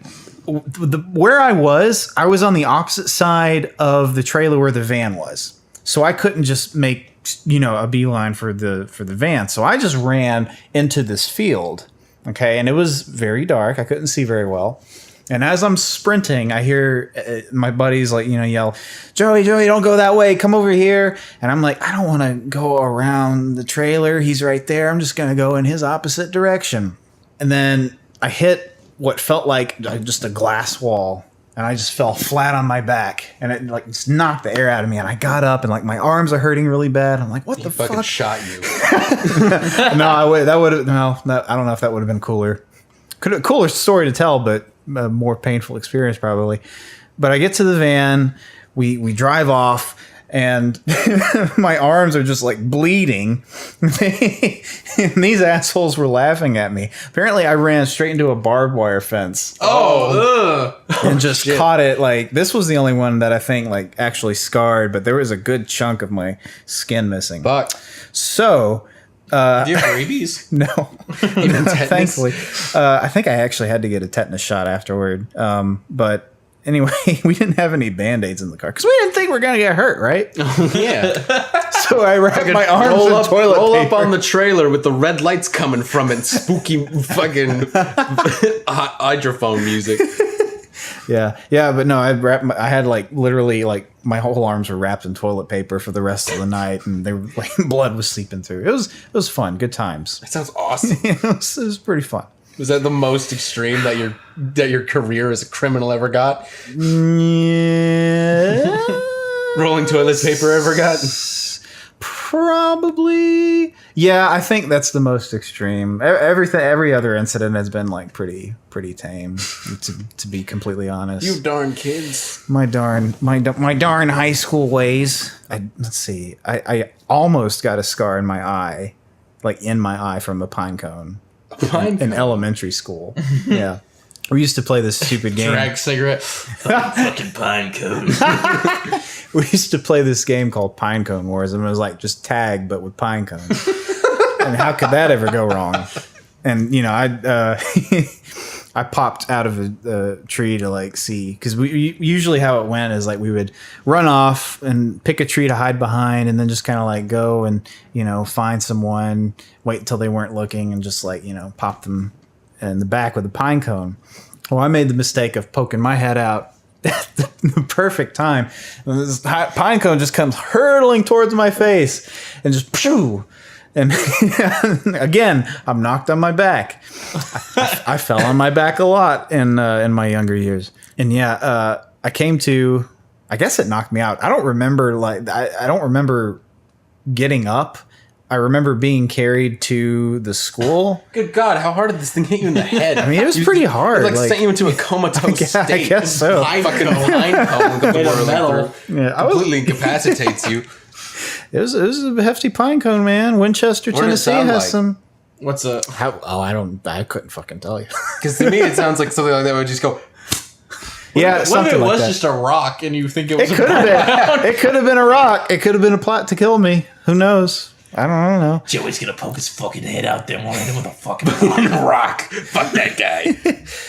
where I was on the opposite side of the trailer where the van was. So I couldn't just make, a beeline for the van. So I just ran into this field. Okay. And it was very dark. I couldn't see very well. And as I'm sprinting, I hear my buddies yell, Joey, don't go that way. Come over here. And I'm like, I don't want to go around the trailer. He's right there. I'm just going to go in his opposite direction. And then I hit what felt like just a glass wall. And I just fell flat on my back. And it just knocked the air out of me. And I got up and my arms are hurting really bad. I'm like, what the fuck? Fucking shot you. No, I don't know if that would have been cooler. Cooler story to tell, but a more painful experience probably. But I get to the van, we drive off, and my arms are just bleeding. And these assholes were laughing at me. Apparently I ran straight into a barbed wire fence. And just caught it. This was the only one that I think actually scarred, but there was a good chunk of my skin missing. Fuck. So Do you have rabies? no, Even tetanus? thankfully. I think I actually had to get a tetanus shot afterward. But anyway, we didn't have any Band-Aids in the car because we didn't think we were going to get hurt, right? Yeah. So I wrapped my arms roll in up, toilet roll paper. up on the trailer with the red lights coming from it, spooky fucking hydrophone music. Yeah, but no, I had literally my whole arms were wrapped in toilet paper for the rest of the night, and they were blood was seeping through. It was fun, good times. That sounds awesome. it was pretty fun. Was that the most extreme that your career as a criminal ever got? Yeah. Rolling toilet paper ever got? Probably. Yeah, I think that's the most extreme. Every other incident has been pretty tame, to be completely honest. You darn kids. My darn high school ways. Let's see. I almost got a scar in my eye, from a pine cone. In elementary school. Yeah. We used to play this stupid game. Drag cigarette. Fucking pine cone. We used to play this game called Pine Cone Wars, and it was just tag, but with pine cones. And how could that ever go wrong? And I popped out of a tree to see, because we usually how it went is we would run off and pick a tree to hide behind, and then just kind of go and find someone, wait until they weren't looking, and just pop them in the back with a pine cone. Well, I made the mistake of poking my head out at the perfect time, and this pine cone just comes hurtling towards my face, and just pshoo. And again, I'm knocked on my back. I fell on my back a lot in my younger years. And yeah, I came to, I guess it knocked me out. I don't remember I don't remember getting up. I remember being carried to the school. Good God, how hard did this thing hit you in the head? I mean, it was pretty hard. It sent you into a comatose state. I guess so. Fucking pine cone Made of metal. completely incapacitates you. It was a hefty pine cone, man. Winchester, What did it Tennessee sound has like? some. What's a? I couldn't fucking tell you. Because to me, it sounds like something like that would just go. Yeah, What if something it like was that. just a rock and you think it was? It could have been. It could have been a rock. It could have been a plot to kill me. Who knows? I don't know. Joey's gonna poke his fucking head out there and we'll hit him with a fucking rock. Fuck that guy.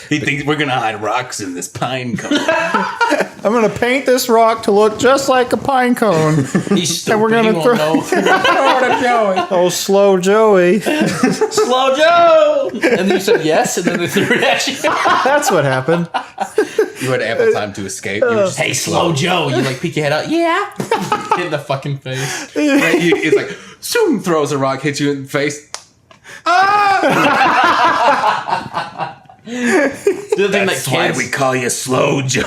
He thinks we're gonna hide rocks in this pine cone. I'm gonna paint this rock to look just like a pine cone. He's stupid. And we're gonna He won't know. Throw it at Joey. Oh, slow Joey. Slow Joe. And then you said yes, and then they threw it at you. That's what happened. You had ample time to escape. You were just Hey, slow Joe. You peek your head out. Yeah. Hit in the fucking face. it's like, soon throws a rock, hits you in the face. The thing That's that why kids. we call you Slow Joe.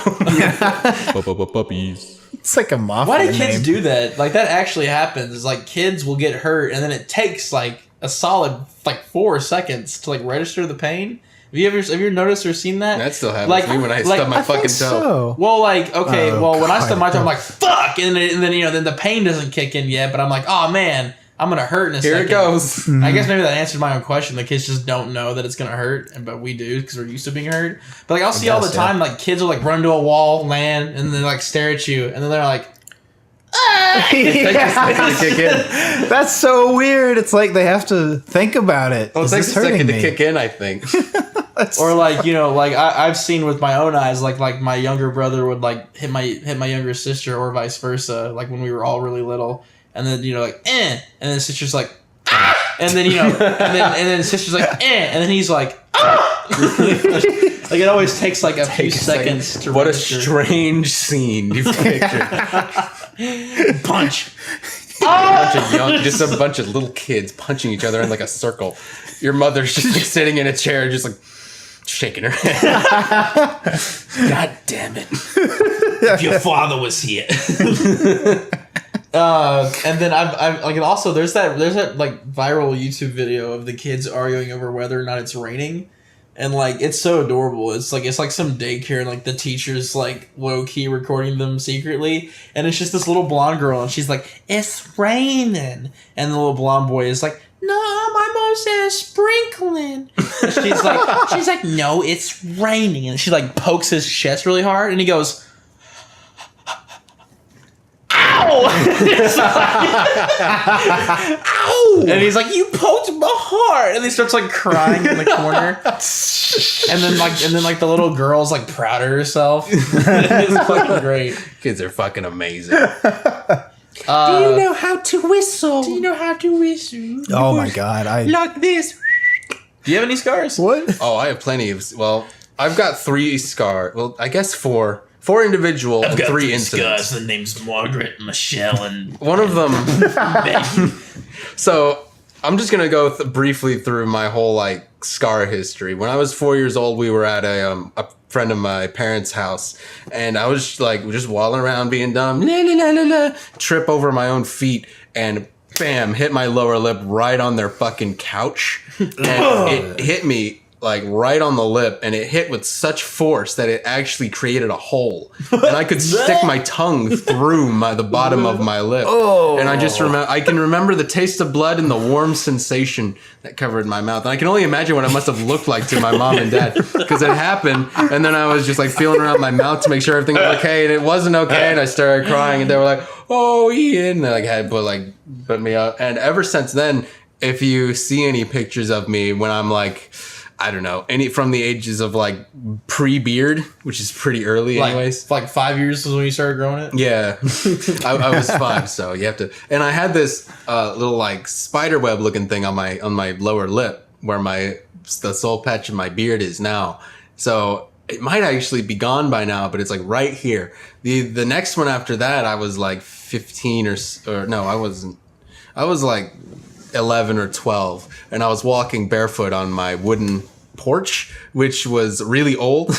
Puppies. It's like a mafia Why do kids name. do that? That actually happens. Is kids will get hurt, and then it takes a solid 4 seconds to register the pain. Have you noticed or seen that? That still happens to me when I stub my I think fucking toe. so. Well, okay, Oh, when I God. stub my toe, I'm like, fuck! And then then the pain doesn't kick in yet, but I'm like, oh man, I'm gonna hurt in a Here second. it goes. I guess maybe that answered my own question. The kids just don't know that it's gonna hurt, but we do because we're used to being hurt. But I'll see all the guess, time, kids will run to a wall, land, and then stare at you, and then they're like, Kick in. That's so weird. It's like they have to think about it. Well, it Is takes this a second hurting to me? kick in, I think. Or like, you know, like I've seen with my own eyes, like my younger brother would like hit my younger sister or vice versa, like when we were all really little, and then you know like and then sister's like and then you know and then sister's like and then he's like like it always takes like a few seconds to What register. a strange scene you've pictured. Punch. Just a bunch of little kids punching each other in like a circle. Your mother's just like sitting in a chair, just like shaking her head. God damn it! If your father was here. And then I've like, and also there's that like viral YouTube video of the kids arguing over whether or not it's raining, and like it's so adorable. It's like some daycare, and like the teacher's like low key recording them secretly, and it's just this little blonde girl, and she's like, "It's raining," and the little blonde boy is like, "No, my mom says sprinkling." And she's like, "No, it's raining," and she like pokes his chest really hard, and he goes, "Ow!" Ow! And he's like, "You poked my heart," and he starts like crying in the corner, and then like the little girl's like proud of herself. It's fucking great. Kids are fucking amazing. Do you know how to whistle? Do you know how to whistle? Oh my god! Like this. Do you have any scars? What? Oh, I have plenty of. Well, I've got 3 scars. Well, I guess 4. 4 individual and 3 incidents. The name's Margaret, Michelle, and One of them. So I'm just gonna go briefly through my whole like scar history. When I was 4 years old, we were at a friend of my parents' house, and I was like just walking around being dumb, trip over my own feet, and bam, hit my lower lip right on their fucking couch, and it hit me like right on the lip, and it hit with such force that it actually created a hole, and I could stick my tongue through the bottom of my lip. And I just I can remember the taste of blood and the warm sensation that covered my mouth, and I can only imagine what it must have looked like to my mom and dad, because it happened, and then I was just like feeling around my mouth to make sure everything was okay, and it wasn't okay, and I started crying, and they were like, "Oh, Ian," and they like had put me up, and ever since then, if you see any pictures of me when I'm like, I don't know, any from the ages of like pre-beard, which is pretty early anyways. Like 5 years was when you started growing it? Yeah. I was 5, so you have to. And I had this little like spider web looking thing on my lower lip where the soul patch of my beard is now. So it might actually be gone by now, but it's like right here. The next one after that, I was like 15 or no, I wasn't. I was like 11 or 12, and I was walking barefoot on my wooden porch, which was really old.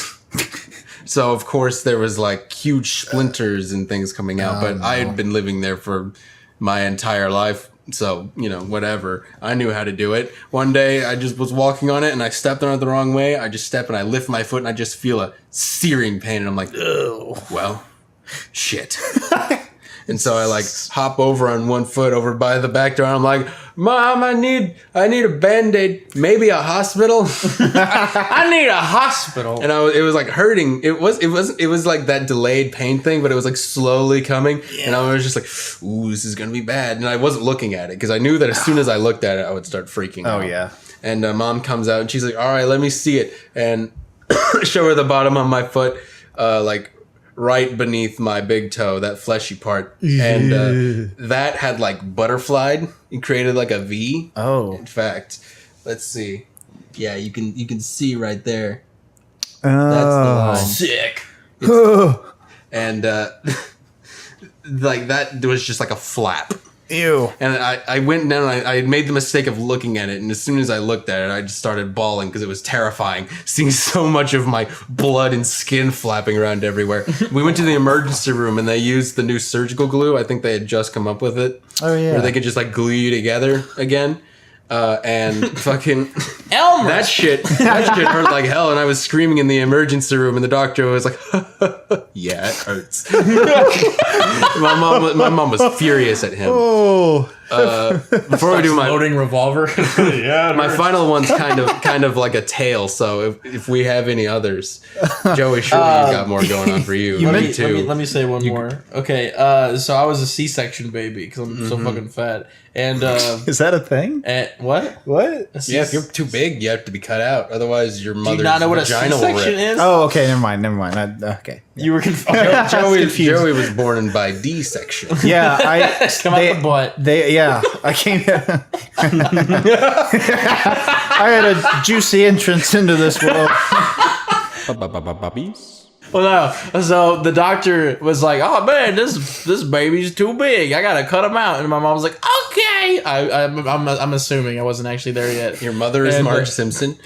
So of course there was like huge splinters and things coming out, but I had been living there for my entire life, so you know, whatever, I knew how to do it. One day I just was walking on it and I stepped on it the wrong way. I just step and I lift my foot and I just feel a searing pain, and I'm like, oh well, shit. And so I like hop over on one foot over by the back door. And I'm like, "Mom, I need a Band-Aid, maybe a hospital." I need a hospital. And it was like hurting. It was like that delayed pain thing, but it was like slowly coming. Yeah. And I was just like, "Ooh, this is gonna be bad." And I wasn't looking at it because I knew that as soon as I looked at it, I would start freaking out. Oh yeah. And Mom comes out and she's like, "All right, let me see it." And show her the bottom of my foot, like right beneath my big toe, that fleshy part, and that had like butterflied. It created like a V. Oh, in fact, let's see. Yeah, you can see right there. That's the line. Sick. And like that was just like a flap. Ew. And I went down and I made the mistake of looking at it, and as soon as I looked at it, I just started bawling because it was terrifying, seeing so much of my blood and skin flapping around everywhere. We went to the emergency room and they used the new surgical glue. I think they had just come up with it. Oh yeah. Where they could just like glue you together again. And fucking Elmer. that shit hurt like hell, and I was screaming in the emergency room, and the doctor was like, "Yeah, it hurts." My mom was furious at him. Oh. Before we do my Loading revolver. Yeah. my final one's kind of like a tale. So if we have any others, Joey, surely you got more going on for you. Let me say one more. Okay, so I was a C-section baby because I'm so fucking fat. And Is that a thing? what? What? Yeah, if you're too big, you have to be cut out. Otherwise, your Do mother's you not know what a vagina will C-section Oh, rip. is? okay. Never mind. Okay. You were confused. Joey was born in by D section. Yeah, Come out the butt. I came. I had a juicy entrance into this world. Bubbies. Well, no. So the doctor was like, "Oh man, this baby's too big. I gotta cut him out." And my mom was like, "Okay." I'm assuming I wasn't actually there yet. Your mother is And, Marge Simpson.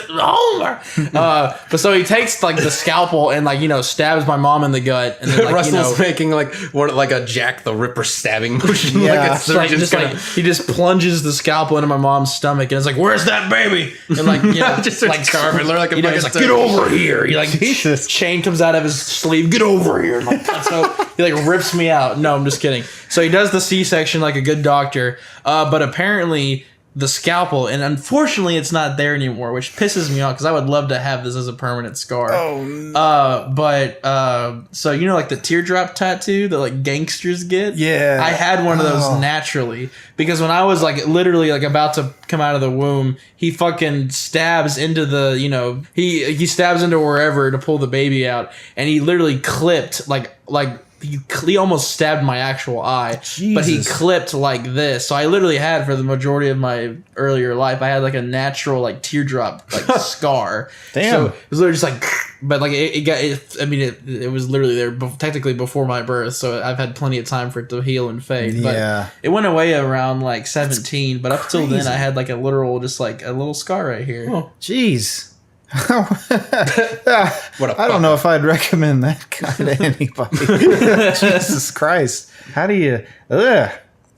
Homer. But so he takes like the scalpel and stabs my mom in the gut, and then Russell's making like a Jack the Ripper stabbing motion. Yeah. Like a it's like, surgeon's gonna. he just plunges the scalpel into my mom's stomach, and it's like, "Where's that baby?" And Just starts carving her like a he's like, fucking "Get over here!" He like Jesus. chain comes out of his sleeve. "Get over here!" And so he like rips me out. No, I'm just kidding. So he does the C-section like a good doctor, but apparently the scalpel, and unfortunately it's not there anymore, which pisses me off because I would love to have this as a permanent scar. Oh, no. So like the teardrop tattoo that like gangsters get. Yeah. I had one of those naturally because when I was like literally like about to come out of the womb, he fucking stabs into the he stabs into wherever to pull the baby out, and he literally clipped like. He almost stabbed my actual eye, but he clipped like this. So I literally had, for the majority of my earlier life, I had like a natural like teardrop like scar. Damn. So it was literally just like, but like it was literally there technically before my birth. So I've had plenty of time for it to heal and fade. But Yeah. it went away around like 17. But up till then, crazy. I had like a literal, just like a little scar right here. Jeez. What a I don't know if I'd recommend that guy to anybody. Jesus Christ. How do you... Ugh.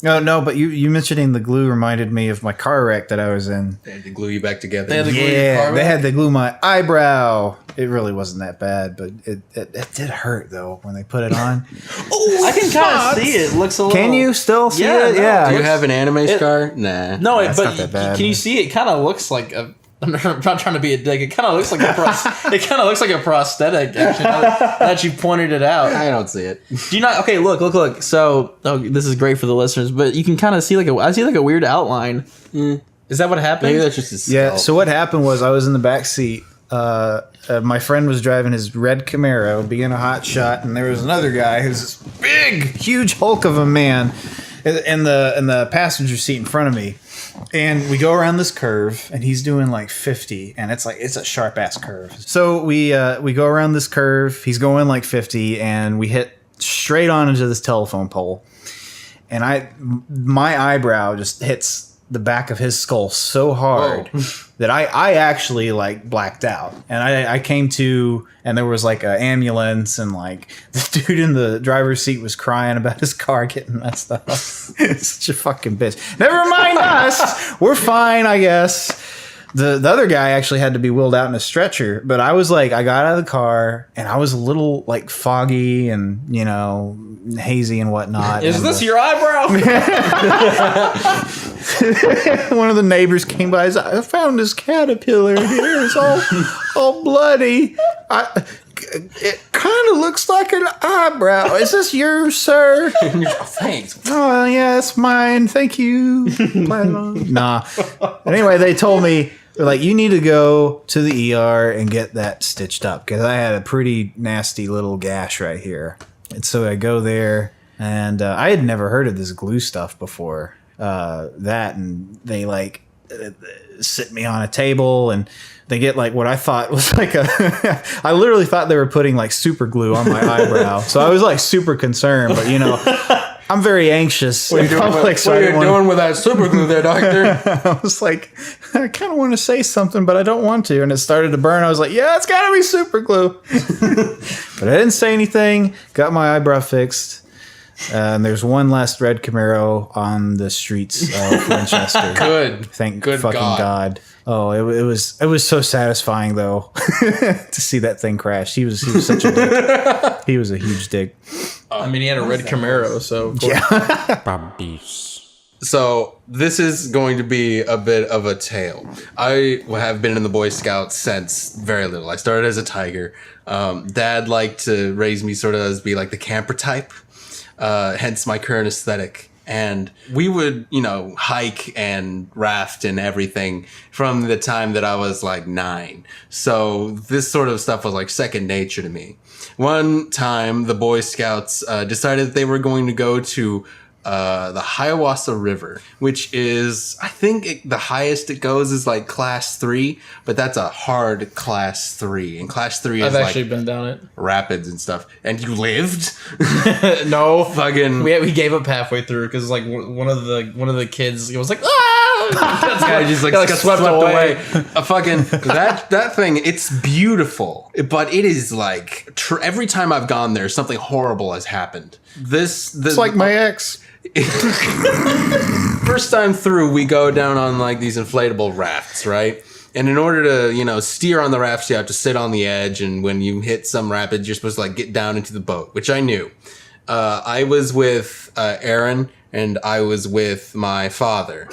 No, but you mentioning the glue reminded me of my car wreck that I was in. They had to glue you back together. They had to glue your Yeah, car they back? had to glue my eyebrow. It really wasn't that bad, but it did hurt, though, when they put it on. I can kind of see it. It looks a little... Can you still see Yeah, it? no, yeah. Do you have an anime scar? Nah. No, That's but not that bad, can you man. see it? Kind of looks like a. I'm not trying to be a dick. It kind of looks like a. It kind of looks like a prosthetic. Actually, now that you pointed it out. I don't see it. Do you not? Okay, look. So, this is great for the listeners, but you can kind of see I see like a weird outline. Is that what happened? Maybe that's just his Yeah, scalp. so what happened was I was in the back seat. My friend was driving his red Camaro, being a hot shot, and there was another guy who's this big, huge hulk of a man in the passenger seat in front of me. And we go around this curve, and he's doing like 50, and it's a sharp ass curve. So we go around this curve. He's going like 50, and we hit straight on into this telephone pole. And my eyebrow just hits the back of his skull so hard that I actually like blacked out, and I came to, and there was like an ambulance, and like the dude in the driver's seat was crying about his car getting messed up. It's such a fucking bitch. Never mind us. We're fine, I guess. The other guy actually had to be wheeled out in a stretcher, but I was like, I got out of the car and I was a little like foggy and hazy and whatnot. Is and, this your eyebrow? one of the neighbors came by. I found this caterpillar here. It's all bloody. It kind of looks like an eyebrow. Is this yours, sir? Thanks. Oh, yeah, it's mine. Thank you. Nah. Anyway, they told me, they're like, you need to go to the ER and get that stitched up because I had a pretty nasty little gash right here. And so I go there, and I had never heard of this glue stuff before. And they like sit me on a table, and they get like what I thought was like I literally thought they were putting like super glue on my eyebrow. So I was like super concerned, but I'm very anxious. What are you doing with that super glue there, doctor? I was like, I kind of want to say something, but I don't want to. And it started to burn. I was like, yeah, it's got to be super glue. But I didn't say anything. Got my eyebrow fixed. And there's one last red Camaro on the streets of Winchester. Good. Thank Good fucking God. Oh, it was so satisfying though to see that thing crash. He was such a dick. He was a huge dick. I mean, he had a red Camaro, so of course. Bubbies. So this is going to be a bit of a tale. I have been in the Boy Scouts since very little. I started as a tiger. Dad liked to raise me sort of as be like the camper type, hence my current aesthetic. And we would, hike and raft and everything from the time that I was like 9. So this sort of stuff was like second nature to me. One time, the Boy Scouts decided that they were going to go to the Hiawatha River, which is, I think the highest it goes is like class 3, but that's a hard class 3. And class 3 is I've actually like been down it. rapids and stuff. And you lived? No, Fucking. we gave up halfway through because like one of the kids was like, ah! That's guy just like, got got swept away. A fucking that thing. It's beautiful, but it is like every time I've gone there, something horrible has happened. It's like my ex. First time through, we go down on like these inflatable rafts, right? And in order to, steer on the rafts, you have to sit on the edge. And when you hit some rapids, you're supposed to like get down into the boat, which I knew. I was with Aaron and I was with my father.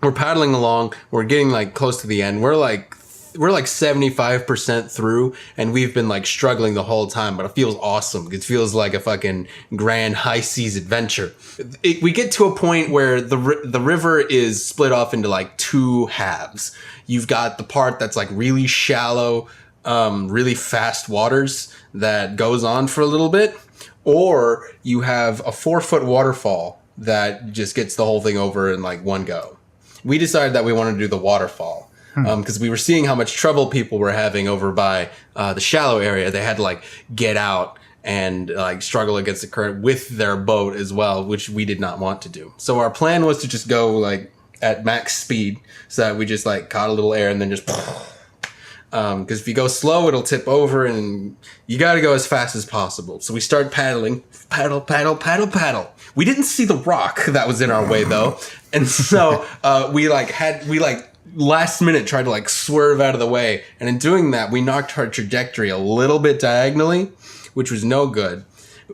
We're paddling along. We're getting like close to the end. We're like 75% through, and we've been like struggling the whole time, but it feels awesome. It feels like a fucking grand high seas adventure. We get to a point where the river is split off into like 2 halves. You've got the part that's like really shallow, really fast waters that goes on for a little bit, or you have a 4-foot waterfall that just gets the whole thing over in like one go. We decided that we wanted to do the waterfall. Because we were seeing how much trouble people were having over by the shallow area. They had to like get out and like struggle against the current with their boat as well, which we did not want to do. So our plan was to just go like at max speed, so that we just like caught a little air and then just because if you go slow, it'll tip over, and you got to go as fast as possible. So we start paddling, paddle. We didn't see the rock that was in our way though, and so we last minute tried to like swerve out of the way, and in doing that we knocked our trajectory a little bit diagonally, which was no good.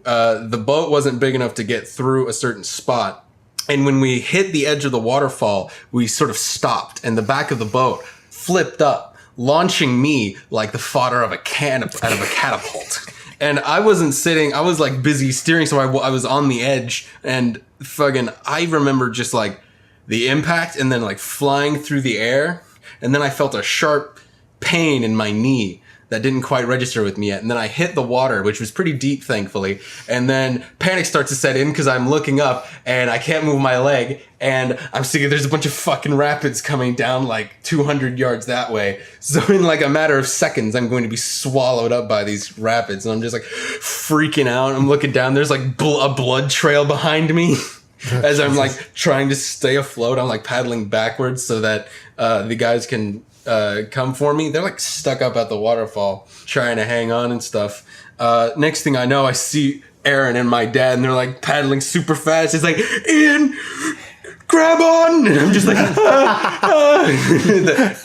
The boat wasn't big enough to get through a certain spot, and when we hit the edge of the waterfall, we sort of stopped, and the back of the boat flipped up, launching me like the fodder of a can out of a catapult. And I wasn't sitting, I was like busy steering, so I was on the edge, and fucking I remember just like the impact and then like flying through the air. And then I felt a sharp pain in my knee that didn't quite register with me yet. And then I hit the water, which was pretty deep, thankfully. And then panic starts to set in because I'm looking up and I can't move my leg. And I'm seeing there's a bunch of fucking rapids coming down like 200 yards that way. So in like a matter of seconds, I'm going to be swallowed up by these rapids. And I'm just like freaking out. I'm looking down. There's like a blood trail behind me. As I'm like trying to stay afloat, I'm like paddling backwards so that the guys can come for me. They're like stuck up at the waterfall trying to hang on and stuff. Next thing I know, I see Aaron and my dad, and they're like paddling super fast. It's like, Ian, grab on! And I'm just like,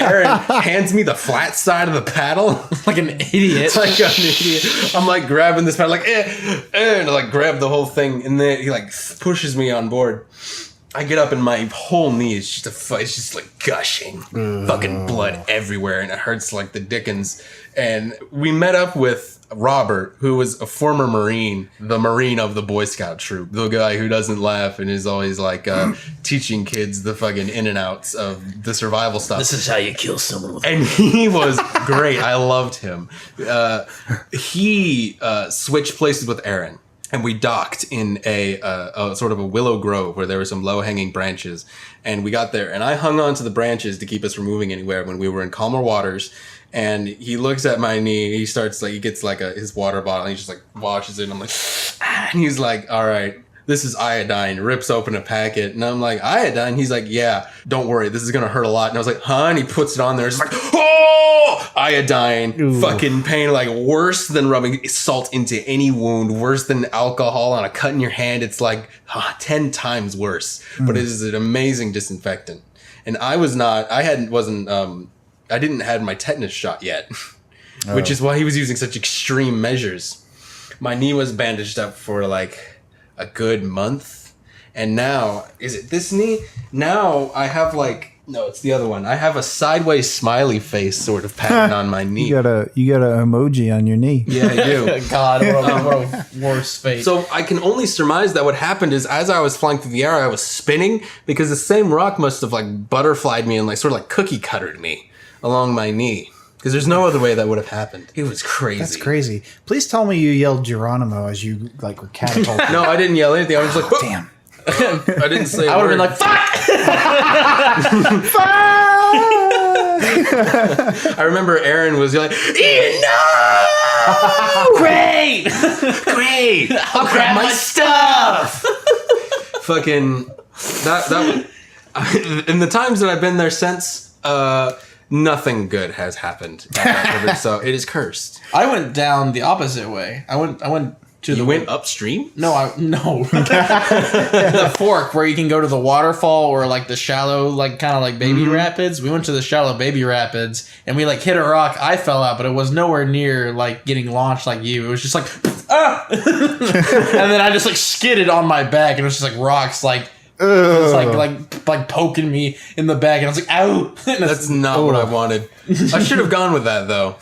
Aaron hands me the flat side of the paddle. Like an idiot. Like an idiot. I'm like grabbing this paddle, like, and I like grab the whole thing, and then he like pushes me on board. I get up and my whole knee is just it's just like gushing, fucking blood everywhere, and it hurts like the dickens. And we met up with Robert, who was a former Marine, the Marine of the Boy Scout troop, the guy who doesn't laugh and is always like teaching kids the fucking in and outs of the survival stuff. This is how you kill someone with. And he was great. I loved him. He switched places with Aaron. And we docked in a sort of a willow grove where there were some low-hanging branches. And we got there, and I hung on to the branches to keep us from moving anywhere when we were in calmer waters. And he looks at my knee. He starts like, he gets like his water bottle, and he just like washes it. And I'm like, and he's like, all right, this is iodine. Rips open a packet. And I'm like, iodine? He's like, yeah, don't worry, this is going to hurt a lot. And I was like, huh? And he puts it on there. It's like, oh, iodine. Ooh. Fucking pain, like worse than rubbing salt into any wound, worse than alcohol on a cut in your hand. It's like 10 times worse. But it is an amazing disinfectant. And I didn't have my tetanus shot yet, which is why he was using such extreme measures. My knee was bandaged up for like a good month, And now, is it this knee? Now I have no, it's the other one. I have a sideways smiley face sort of pattern on my knee. You got a emoji on your knee. Yeah, I do. God, what a worse fate. So I can only surmise that what happened is as I was flying through the air, I was spinning because the same rock must have butterflied me and sort of cookie cuttered me along my knee. Because there's no other way that would have happened. It was crazy. That's crazy. Please tell me you yelled Geronimo as you were catapulted. No, I didn't yell anything. I was just like, Damn. I didn't say. I would have been like, fuck! I remember Aaron was yelling, Ian, no! Great! I'll grab my stuff! Fucking, that in the times that I've been there since, nothing good has happened at that river, so it is cursed. I went down the opposite way. I went to You went upstream? No. The fork where you can go to the waterfall or the shallow, kind of baby rapids. We went to the shallow baby rapids and we hit a rock. I fell out, but it was nowhere near getting launched like you. It was just ah! And then I just skidded on my back and it was just rocks it's poking me in the back and I was like, ow. That's not what I wanted. I should have gone with that though.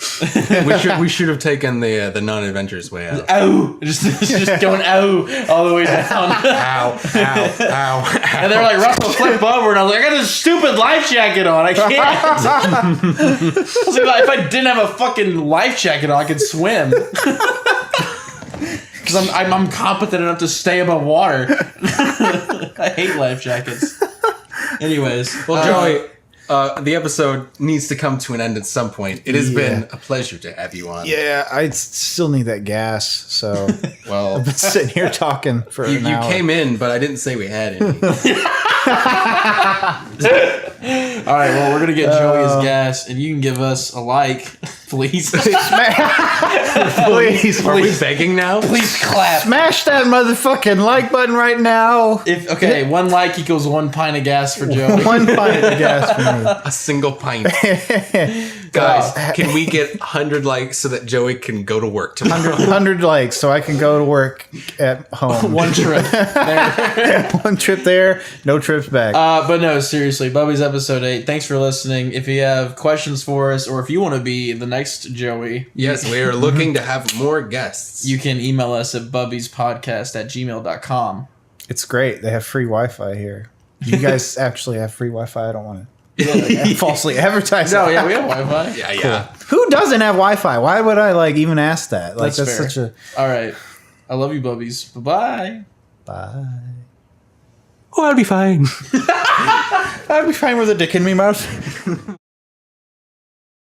We should have taken the non-adventurous way out. Ow. Just going ow all the way down. Ow, ow, ow. And they're Russell, flip over. And I was like, I got this stupid life jacket on. I can't. I was like, if I didn't have a fucking life jacket on, I could swim. Because I'm competent enough to stay above water. I hate life jackets. Anyways. Well, Joey, the episode needs to come to an end at some point. It has been a pleasure to have you on. Yeah, I still need that gas, so Well, I've been sitting here talking for an you hour. came in, but I didn't say we had any. All right, well, we're going to get Joey his gas, and you can give us a like, please. Please. Are we begging now? Please clap. Smash that motherfucking like button right now. Okay, 1 like equals 1 pint of gas for Joey. 1 pint of gas for me. A single pint. Guys, can we get 100 likes so that Joey can go to work tomorrow? 100 likes so I can go to work at home. 1 trip. There. 1 trip there, no trips back. But no, seriously, Bubbies episode 8. Thanks for listening. If you have questions for us, or if you want to be the next Joey, Yes, we are looking to have more guests. you can email us at bubbiespodcast@gmail.com. It's great. They have free Wi-Fi here. You guys actually have free Wi-Fi? I don't want to falsely advertise. No, yeah, we have Wi-Fi. Yeah. Who doesn't have Wi-Fi? Why would I even ask that? That's fair. such a... All right. I love you, Bubbies. Bye-bye. Bye. Oh, I'll be fine. I'd be fine with a dick in me mouth.